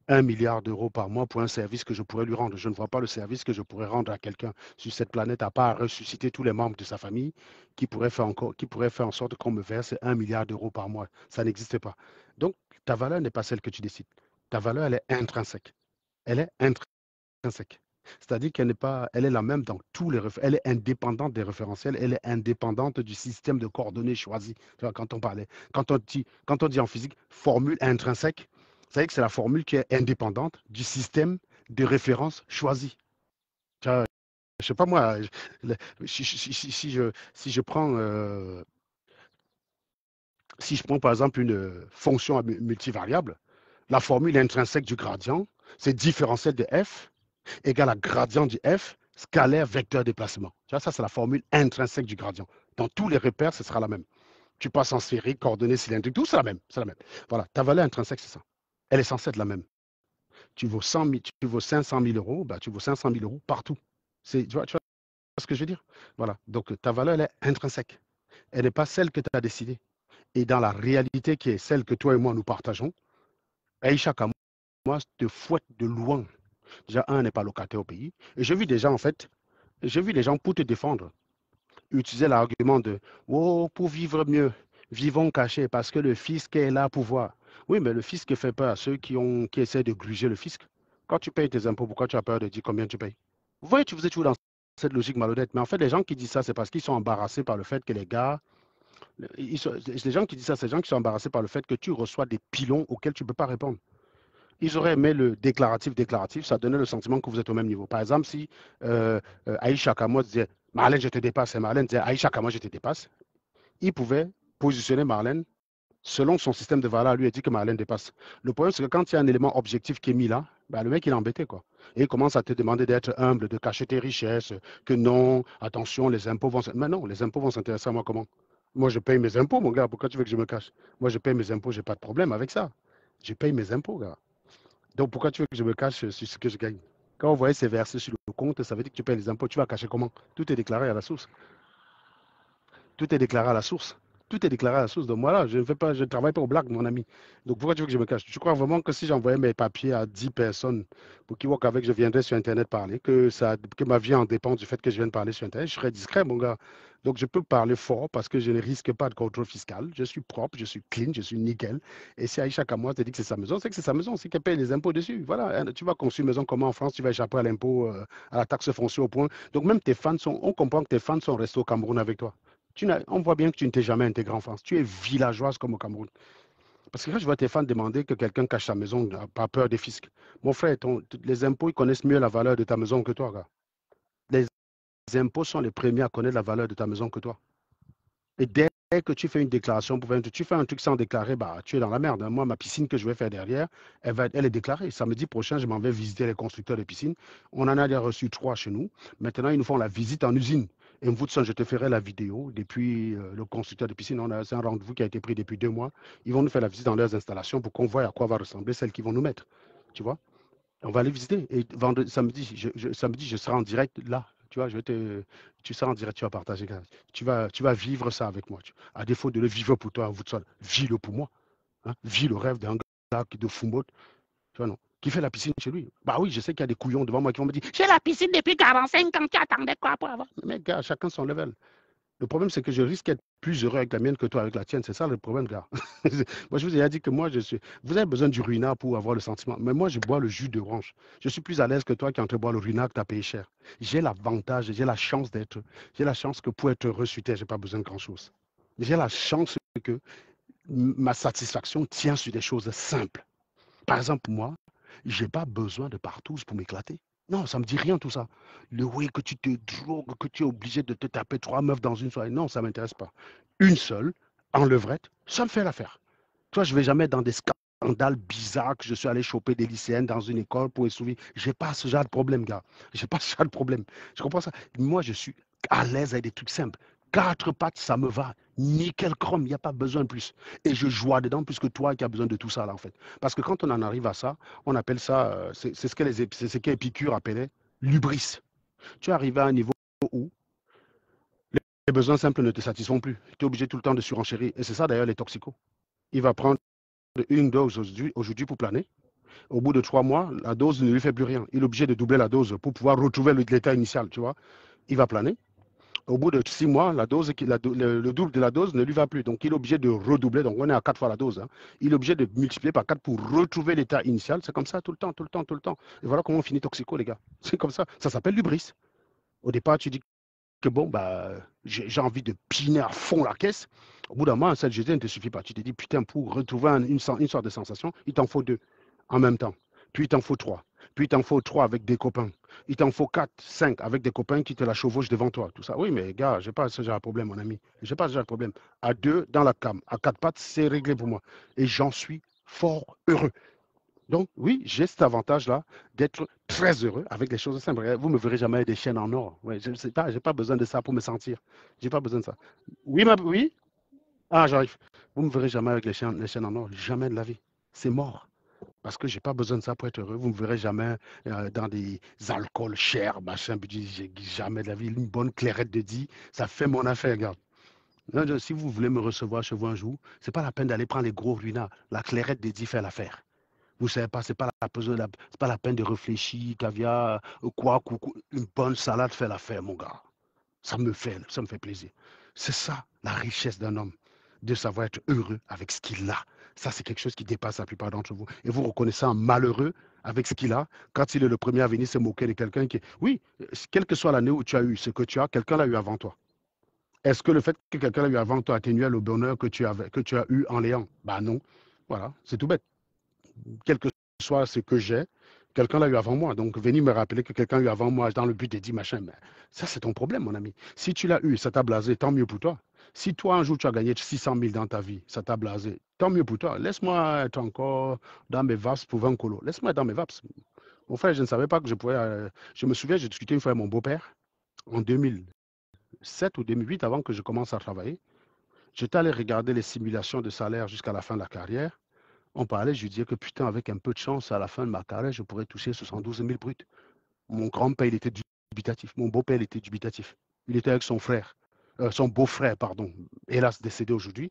1 milliard d'euros par mois pour un service que je pourrais lui rendre. Je ne vois pas le service que je pourrais rendre à quelqu'un sur cette planète, à part ressusciter tous les membres de sa famille, qui pourrait faire en sorte qu'on me verse 1 milliard d'euros par mois. Ça n'existe pas. Donc, ta valeur n'est pas celle que tu décides. Ta valeur, elle est intrinsèque. Elle est intrinsèque. C'est-à-dire qu'elle n'est pas, elle est la même dans tous les elle est indépendante des référentiels, elle est indépendante du système de coordonnées choisi. Tu vois, quand on dit en physique formule intrinsèque, c'est-à-dire que c'est la formule qui est indépendante du système de référence choisi. Tu vois, je sais pas moi, si je prends par exemple une fonction multivariable, la formule intrinsèque du gradient, c'est différentiel de f égale à gradient du f, scalaire vecteur déplacement. Tu vois, ça, c'est la formule intrinsèque du gradient. Dans tous les repères, ce sera la même. Tu passes en sphérique, coordonnées cylindriques, tout, c'est la même. C'est la même. Voilà, ta valeur intrinsèque, c'est ça. Elle est censée être la même. Tu vaux 500 000 euros, bah, tu vaux 500 000 euros partout. Tu vois ce que je veux dire? Voilà. Donc, ta valeur, elle est intrinsèque. Elle n'est pas celle que tu as décidée. Et dans la réalité qui est celle que toi et moi, nous partageons, Aïcha Kamoua te fouette de loin. Déjà, un n'est pas locataire au pays. Et j'ai vu des gens, en fait, pour te défendre, utiliser l'argument de oh, pour vivre mieux, vivons cachés parce que le fisc est là pour voir. Oui, mais le fisc fait peur à ceux qui essaient de gruger le fisc. Quand tu payes tes impôts, pourquoi tu as peur de dire combien tu payes? Vous voyez, vous êtes toujours dans cette logique malhonnête. Mais en fait, les gens qui disent ça, c'est parce qu'ils sont embarrassés par le fait que les gars, les gens qui disent ça, c'est les gens qui sont embarrassés par le fait que tu reçois des pilons auxquels tu ne peux pas répondre. Ils auraient aimé le déclaratif, ça donnait le sentiment que vous êtes au même niveau. Par exemple, si Aïcha Kamo disait Marlène, je te dépasse, et Marlène disait Aïcha Kamo, je te dépasse, il pouvait positionner Marlène selon son système de valeur, lui, il dit que Marlène dépasse. Le problème, c'est que quand il y a un élément objectif qui est mis là, bah, le mec, il est embêté, quoi. Et il commence à te demander d'être humble, de cacher tes richesses, que non, attention, les impôts vont... Mais non, les impôts vont s'intéresser à moi comment? Moi, je paye mes impôts, mon gars. Pourquoi tu veux que je me cache? Moi, je paye mes impôts, j'ai pas de problème avec ça. Je paye mes impôts, gars. Donc, pourquoi tu veux que je me cache sur ce que je gagne? Quand vous voyez ces versets sur le compte, ça veut dire que tu payes les impôts. Tu vas cacher comment? Tout est déclaré à la source. Tout est déclaré à la source. Tout est déclaré à la source. Donc voilà, je ne travaille pas au blague, mon ami. Donc pourquoi tu veux que je me cache? Tu crois vraiment que si j'envoyais mes papiers à 10 personnes pour qu'ils voient qu'avec je viendrais sur Internet parler, que ma vie en dépend du fait que je vienne parler sur Internet, je serais discret, mon gars. Donc je peux parler fort parce que je ne risque pas de contrôle fiscal. Je suis propre, je suis clean, je suis nickel. Et si Aïcha Kamoua te dit que c'est sa maison, c'est que c'est sa maison, c'est qu'elle paye les impôts dessus. Voilà, tu vas construire une maison comment en France, tu vas échapper à l'impôt, à la taxe foncière au point. Donc même tes fans on comprend que tes fans sont restés au Cameroun avec toi. On voit bien que tu ne t'es jamais intégré en France. Tu es villageoise comme au Cameroun. Parce que quand je vois tes fans demander que quelqu'un cache sa maison par peur des fiscs, mon frère, les impôts, ils connaissent mieux la valeur de ta maison que toi, gars. Les impôts sont les premiers à connaître la valeur de ta maison que toi. Et dès que tu fais une déclaration, tu fais un truc sans déclarer, bah, tu es dans la merde. Moi, ma piscine que je vais faire derrière, elle est déclarée. Samedi prochain, je m'en vais visiter les constructeurs de piscines. On en a déjà reçu 3 chez nous. Maintenant, ils nous font la visite en usine. Et Mvoutson, je te ferai la vidéo depuis le constructeur de piscine. C'est un rendez-vous qui a été pris depuis 2 mois. Ils vont nous faire la visite dans leurs installations pour qu'on voie à quoi va ressembler celle qu'ils vont nous mettre. Tu vois? On va aller visiter. Et samedi, je serai en direct là. Tu vois, tu seras en direct, tu vas partager. Tu vas vivre ça avec moi. À défaut de le vivre pour toi, Woodson, vis-le pour moi. Hein? Vis le rêve d'un gars de Fumot. Tu vois, non? Qui fait la piscine chez lui. Bah oui, je sais qu'il y a des couillons devant moi qui vont me dire j'ai la piscine depuis 45 ans, tu attendais quoi pour avoir? Mais gars, chacun son level. Le problème, c'est que je risque d'être plus heureux avec la mienne que toi avec la tienne. C'est ça le problème, gars. Moi, je vous ai déjà dit que moi, vous avez besoin du ruinard pour avoir le sentiment. Mais moi, je bois le jus d'orange. Je suis plus à l'aise que toi qui es en train de boire le ruinard que tu as payé cher. J'ai l'avantage, j'ai la chance que pour être heureux sur Terre, je n'ai pas besoin de grand-chose. J'ai la chance que ma satisfaction tient sur des choses simples. Par exemple, moi, je n'ai pas besoin de partouze pour m'éclater. Non, ça ne me dit rien tout ça. Le way que tu te drogues, que tu es obligé de te taper 3 meufs dans une soirée, non, ça ne m'intéresse pas. Une seule, en levrette, ça me fait l'affaire. Toi, je ne vais jamais dans des scandales bizarres que je suis allé choper des lycéennes dans une école pour essuyer. Je n'ai pas ce genre de problème, gars. Je n'ai pas ce genre de problème. Je comprends ça. Moi, je suis à l'aise avec des trucs simples. 4 pattes, ça me va. Nickel chrome, il n'y a pas besoin de plus. Et je joue dedans plus que toi qui as besoin de tout ça, là, en fait. Parce que quand on en arrive à ça, on appelle ça, c'est ce qu'Épicure appelait l'hubris. Tu es arrivé à un niveau où les besoins simples ne te satisfont plus. Tu es obligé tout le temps de surenchérir. Et c'est ça, d'ailleurs, les toxicos. Il va prendre une dose aujourd'hui pour planer. Au bout de 3 mois, la dose ne lui fait plus rien. Il est obligé de doubler la dose pour pouvoir retrouver l'état initial, tu vois. Il va planer. Au bout de 6 mois, le double de la dose ne lui va plus. Donc, il est obligé de redoubler. Donc, on est à 4 fois la dose. Hein. Il est obligé de multiplier par 4 pour retrouver l'état initial. C'est comme ça tout le temps, tout le temps, tout le temps. Et voilà comment on finit toxico, les gars. C'est comme ça. Ça s'appelle l'hubris. Au départ, tu dis que bon, bah, j'ai envie de piner à fond la caisse. Au bout d'un moment, cette GT ne te suffit pas. Tu te dis, putain, pour retrouver une sorte de sensation, il t'en faut 2 en même temps. Puis il t'en faut 3. Puis il t'en faut 3 avec des copains. Il t'en faut 4, 5 avec des copains qui te la chevauchent devant toi. Tout ça. Oui, mais gars, je n'ai pas ce genre de problème, mon ami. Je n'ai pas ce genre de problème. À 2, dans la cam. À 4 pattes, c'est réglé pour moi. Et j'en suis fort heureux. Donc, oui, j'ai cet avantage-là d'être très heureux avec les choses simples. Vous ne me verrez jamais avec des chaînes en or. Ouais, je n'ai pas besoin de ça pour me sentir. Je n'ai pas besoin de ça. Oui, oui. Ah, j'arrive. Vous ne me verrez jamais avec les chaînes en or. Jamais de la vie. C'est mort. Parce que je n'ai pas besoin de ça pour être heureux. Vous ne me verrez jamais dans des alcools chers, machin. Jamais de la vie. Une bonne clairette de 10, ça fait mon affaire, regarde. Non, si vous voulez me recevoir chez vous un jour, ce n'est pas la peine d'aller prendre les gros ruinards. La clairette de 10 fait l'affaire. Vous ne savez pas, ce n'est pas la peine de réfléchir, caviar, quoi, une bonne salade fait l'affaire, mon gars. Ça me fait plaisir. C'est ça, la richesse d'un homme, de savoir être heureux avec ce qu'il a. Ça, c'est quelque chose qui dépasse la plupart d'entre vous. Et vous reconnaissez un malheureux avec ce qu'il a, quand il est le premier à venir se moquer de quelqu'un qui... Oui, quelle que soit l'année où tu as eu ce que tu as, quelqu'un l'a eu avant toi. Est-ce que le fait que quelqu'un l'a eu avant toi atténuait le bonheur que tu as eu en l'ayant? Bah non. Voilà, c'est tout bête. Quel que soit ce que j'ai, quelqu'un l'a eu avant moi. Donc, venir me rappeler que quelqu'un l'a eu avant moi dans le but de dire machin, mais ça, c'est ton problème, mon ami. Si tu l'as eu, ça t'a blasé, tant mieux pour toi. Si toi, un jour, tu as gagné 600 000 dans ta vie, ça t'a blasé, tant mieux pour toi. Laisse-moi être encore dans mes vaps pour 20 colos. Laisse-moi être dans mes vaps. Mon frère, je ne savais pas que je pouvais. Je me souviens, j'ai discuté une fois avec mon beau-père en 2007 ou 2008, avant que je commence à travailler. J'étais allé regarder les simulations de salaire jusqu'à la fin de la carrière. On parlait, je lui disais que putain, avec un peu de chance, à la fin de ma carrière, je pourrais toucher 72 000 bruts. Mon grand-père, il était dubitatif. Mon beau-père, il était dubitatif. Il était avec son frère, son beau-frère, pardon, hélas décédé aujourd'hui.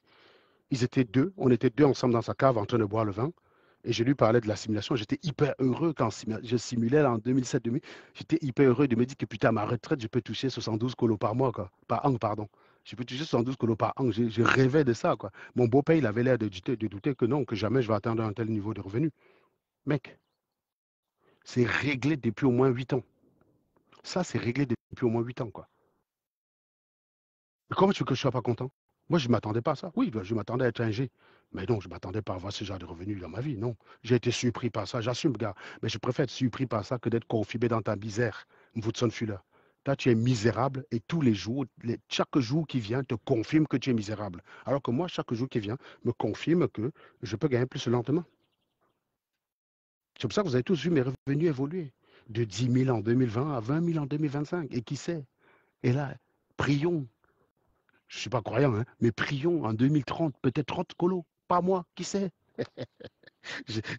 Ils étaient deux, on était deux ensemble dans sa cave en train de boire le vin. Et je lui parlais de la simulation. J'étais hyper heureux quand je simulais là, en 2007-2000. J'étais hyper heureux de me dire que putain, à ma retraite, je peux toucher 72 colos par mois, quoi. Par an, pardon. Je peux toucher 72 colos par an. Je rêvais de ça, quoi. Mon beau-père, il avait l'air de douter que non, que jamais je vais atteindre un tel niveau de revenu. Mec, c'est réglé depuis au moins 8 ans. Ça, c'est réglé depuis au moins 8 ans, quoi. Comment tu veux que je ne sois pas content? Moi, je ne m'attendais pas à ça. Oui, je m'attendais à être un G. Mais non, je ne m'attendais pas à avoir ce genre de revenus dans ma vie. Non. J'ai été surpris par ça. J'assume, gars. Mais je préfère être surpris par ça que d'être confiné dans ta misère. Woodson Fuller. Toi, tu es misérable et tous les jours, chaque jour qui vient te confirme que tu es misérable. Alors que moi, chaque jour qui vient me confirme que je peux gagner plus lentement. C'est pour ça que vous avez tous vu mes revenus évoluer. De 10 000 en 2020 à 20 000 en 2025. Et qui sait? Et là, prions. Je ne suis pas croyant, hein, mais prions en 2030, peut-être 30 colos, pas moi, qui sait?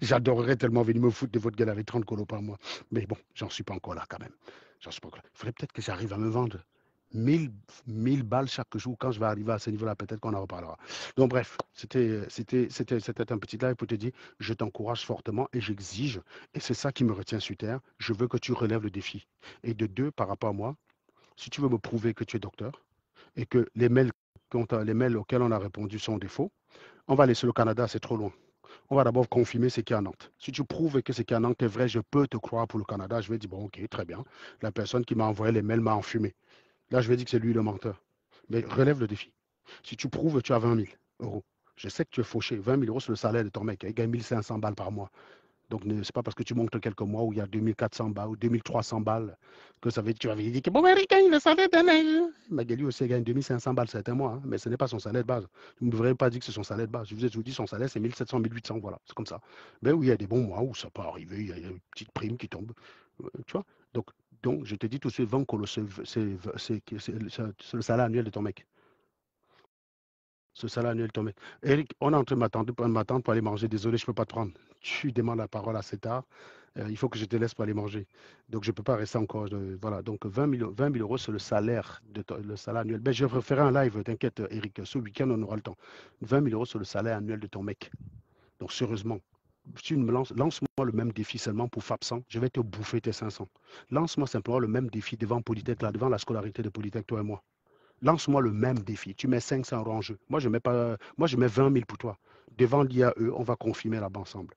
J'adorerais tellement venir me foutre de votre gueule avec 30 colos par mois. Mais bon, j'en suis pas encore là quand même. J'en suis pas encore là. Il faudrait peut-être que j'arrive à me vendre 1000 balles chaque jour. Quand je vais arriver à ce niveau-là, peut-être qu'on en reparlera. Donc bref, c'était un petit live pour te dire, je t'encourage fortement et j'exige, et c'est ça qui me retient sur terre, je veux que tu relèves le défi. Et de deux, par rapport à moi, si tu veux me prouver que tu es docteur, et que les mails auxquels on a répondu sont des faux, on va laisser le Canada, c'est trop loin. On va d'abord confirmer ce qui est à Nantes. Si tu prouves que ce qui est à Nantes est vrai, je peux te croire pour le Canada. Je vais dire, bon, ok, très bien. La personne qui m'a envoyé les mails m'a enfumé. Là, je vais dire que c'est lui le menteur. Mais relève le défi. Si tu prouves que tu as 20 000 euros, je sais que tu es fauché. 20 000 euros, c'est le salaire de ton mec. Il gagne 1500 balles par mois. Donc, ce n'est pas parce que tu montes quelques mois où il y a 2400 balles ou 2300 balles que ça veut dire que tu vas dire que bon, il gagne le salaire d'un neige. Magali aussi gagne 2500 balles certains mois, hein, mais ce n'est pas son salaire de base. Je ne me devrais pas dire que c'est son salaire de base. Je vous ai toujours dit son salaire, c'est 1700, 1800, voilà, c'est comme ça. Mais oui, il y a des bons mois où ça peut arriver, il y a une petite prime qui tombe. Tu vois? Donc, je te dis tout ce 20 colos, c'est le salaire annuel de ton mec. Ce salaire annuel tombé. Eric, on est en train de m'attendre pour aller manger. Désolé, je ne peux pas te prendre. Tu demandes la parole assez tard. Il faut que je te laisse pour aller manger. Donc, je ne peux pas rester encore. Voilà. Donc, 20 000 euros, c'est le salaire, le salaire annuel. Ben, je referai un live, t'inquiète, Eric. Ce week-end, on aura le temps. 20 000 euros, c'est le salaire annuel de ton mec. Donc, sérieusement, lance-moi le même défi seulement pour FAPSAN. Je vais te bouffer tes 500. Lance-moi simplement le même défi devant Polytech, là, devant la scolarité de Polytech, toi et moi. Lance-moi le même défi. Tu mets 500 euros en jeu. Moi, je mets 20 000 pour toi. Devant l'IAE, on va confirmer là-bas ensemble.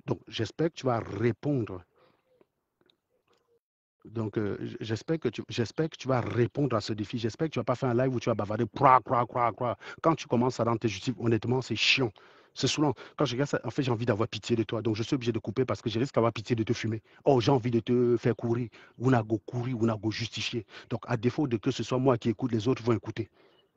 Donc, j'espère que tu vas répondre. Donc, j'espère que tu vas répondre à ce défi. J'espère que tu ne vas pas faire un live où tu vas bavarder. Quand tu commences à rendre tes justifies, honnêtement, c'est chiant. C'est saoulant. Quand je regarde ça, en fait, j'ai envie d'avoir pitié de toi. Donc, je suis obligé de couper parce que je risque d'avoir pitié de te fumer. Oh, j'ai envie de te faire courir. Ou n'a go courir, ou n'a go justifier. Donc, à défaut de que ce soit moi qui écoute, les autres vont écouter.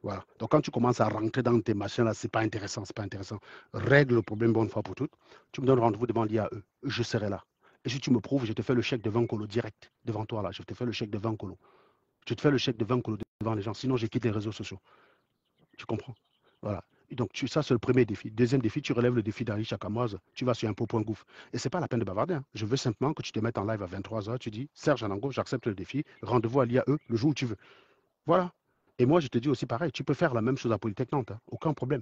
Voilà. Donc, quand tu commences à rentrer dans tes machins là, c'est pas intéressant, c'est pas intéressant. Règle le problème bonne fois pour toutes. Tu me donnes rendez-vous devant l'IAE. Je serai là. Et si tu me prouves, je te fais le chèque de 20 colos direct devant toi là. Je te fais le chèque de 20 colos. Je te fais le chèque de 20 colos devant les gens. Sinon, je quitte les réseaux sociaux. Tu comprends? Voilà. Et donc, ça, c'est le premier défi. Deuxième défi, tu relèves le défi d'Ari Chakamoise. Tu vas sur impôt.gouv. Et ce n'est pas la peine de bavarder. Hein. Je veux simplement que tu te mettes en live à 23h. Tu dis, Serge Anango, j'accepte le défi. Rendez-vous à l'IAE le jour où tu veux. Voilà. Et moi, je te dis aussi pareil. Tu peux faire la même chose à Polytech Nantes. Hein. Aucun problème.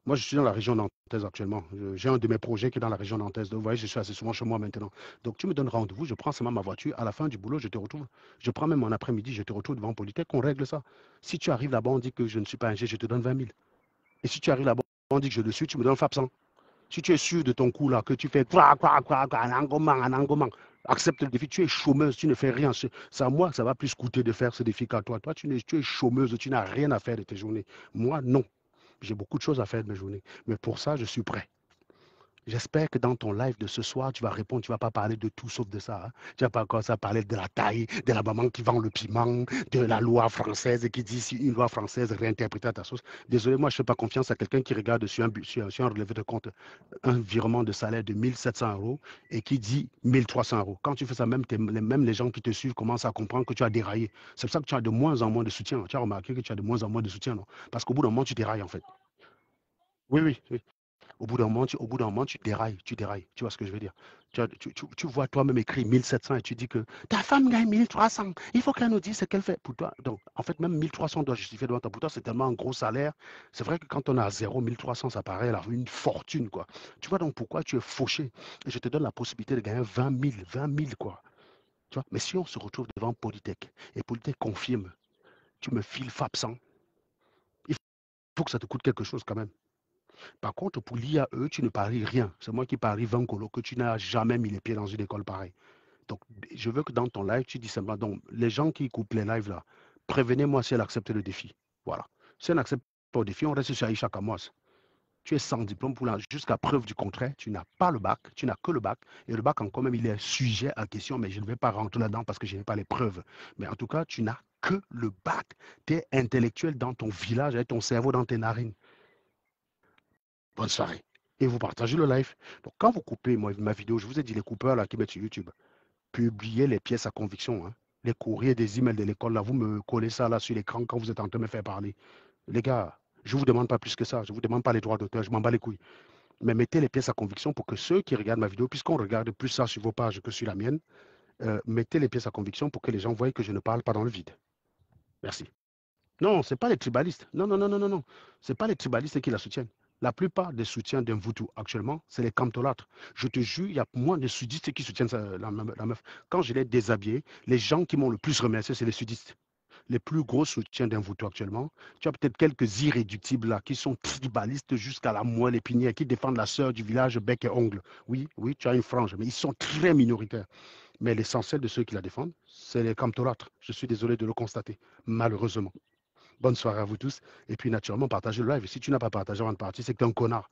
Moi, je suis dans la région nantaise actuellement. J'ai un de mes projets qui est dans la région nantaise. Donc, vous voyez, je suis assez souvent chez moi maintenant. Donc, tu me donnes rendez-vous, je prends seulement ma voiture. À la fin du boulot, je te retrouve. Je prends même mon après-midi, je te retrouve devant Polytech. On règle ça. Si tu arrives là-bas, on dit que je ne suis pas un G, je te donne 20 000. Et si tu arrives là-bas, on dit que je le suis, tu me donnes FAPSAN. Si tu es sûr de ton coup là, que tu fais quoi, un engouement, accepte le défi, tu es chômeuse, tu ne fais rien. Ça, moi, ça va plus coûter de faire ce défi qu'à toi. Toi, tu es chômeuse, tu n'as rien à faire de tes journées. Moi, non. J'ai beaucoup de choses à faire de mes journées. Mais pour ça, je suis prêt. J'espère que dans ton live de ce soir, tu vas répondre, tu ne vas pas parler de tout sauf de ça. Hein. Tu ne vas pas encore ça parler de la taille, de la maman qui vend le piment, de la loi française et qui dit si une loi française réinterprétée à ta sauce. Désolé, moi je ne fais pas confiance à quelqu'un qui regarde sur un relevé de compte un virement de salaire de 1700 euros et qui dit 1300 euros. Quand tu fais ça, même les gens qui te suivent commencent à comprendre que tu as déraillé. C'est pour ça que tu as de moins en moins de soutien. Tu as remarqué que tu as de moins en moins de soutien, non? Parce qu'au bout d'un moment, tu dérailles en fait. Oui, oui, oui. Au bout d'un moment, tu dérailles, tu dérailles. Tu vois ce que je veux dire? Tu vois toi-même écrit 1700 et tu dis que ta femme gagne 1300. Il faut qu'elle nous dise ce qu'elle fait pour toi. Donc, en fait, même 1300 doit justifier devant toi. Pour toi, c'est tellement un gros salaire. C'est vrai que quand on a 0, 1300, ça paraît là, une fortune, quoi. Tu vois donc pourquoi tu es fauché. Et je te donne la possibilité de gagner 20 000, quoi. Tu vois? Mais si on se retrouve devant Polytech et Polytech confirme, tu me files FAP 100, il faut que ça te coûte quelque chose quand même. Par contre, pour l'IAE, tu ne paries rien. C'est moi qui parie 20 colos que tu n'as jamais mis les pieds dans une école pareille. Donc, je veux que dans ton live, tu dis simplement, donc, les gens qui coupent les lives là, prévenez-moi si elle accepte le défi. Voilà. Si elle n'accepte pas le défi, on reste sur Aïcha Kamoas. Tu es sans diplôme jusqu'à preuve du contraire. Tu n'as pas le bac, tu n'as que le bac. Et le bac, quand même, il est sujet à question, mais je ne vais pas rentrer là-dedans parce que je n'ai pas les preuves. Mais en tout cas, tu n'as que le bac. Tu es intellectuel dans ton village, avec ton cerveau dans tes narines. Bonne soirée. Et vous partagez le live. Donc, quand vous coupez ma vidéo, je vous ai dit les coupeurs là qui mettent sur YouTube, publiez les pièces à conviction. Hein. Les courriers des emails de l'école, là, vous me collez ça là sur l'écran quand vous êtes en train de me faire parler. Les gars, je ne vous demande pas plus que ça. Je ne vous demande pas les droits d'auteur, je m'en bats les couilles. Mais mettez les pièces à conviction pour que ceux qui regardent ma vidéo, puisqu'on regarde plus ça sur vos pages que sur la mienne, mettez les pièces à conviction pour que les gens voient que je ne parle pas dans le vide. Merci. Non, ce n'est pas les tribalistes. Non, non, non, non, non, non. Ce n'est pas les tribalistes qui la soutiennent. La plupart des soutiens d'un Voutou actuellement, c'est les camptolâtres. Je te jure, il y a moins de sudistes qui soutiennent la meuf. Quand je l'ai déshabillée, les gens qui m'ont le plus remercié, c'est les sudistes. Les plus gros soutiens d'un Voutou actuellement, tu as peut-être quelques irréductibles là qui sont tribalistes jusqu'à la moelle épinière, qui défendent la sœur du village bec et ongle. Oui, oui, tu as une frange, mais ils sont très minoritaires. Mais l'essentiel de ceux qui la défendent, c'est les camptolâtres. Je suis désolé de le constater, malheureusement. Bonne soirée à vous tous. Et puis, naturellement, partagez le live. Si tu n'as pas partagé avant de partir, c'est que tu es un connard.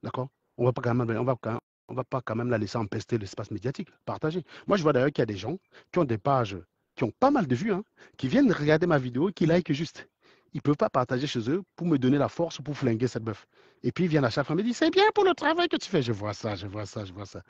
D'accord? On ne va pas quand même la laisser empester l'espace médiatique. Partagez. Moi, je vois d'ailleurs qu'il y a des gens qui ont des pages, qui ont pas mal de vues, hein, qui viennent regarder ma vidéo et qui like juste. Ils ne peuvent pas partager chez eux pour me donner la force pour flinguer cette meuf. Et puis, ils viennent à chaque fois me dire, c'est bien pour le travail que tu fais. Je vois ça, je vois ça, je vois ça.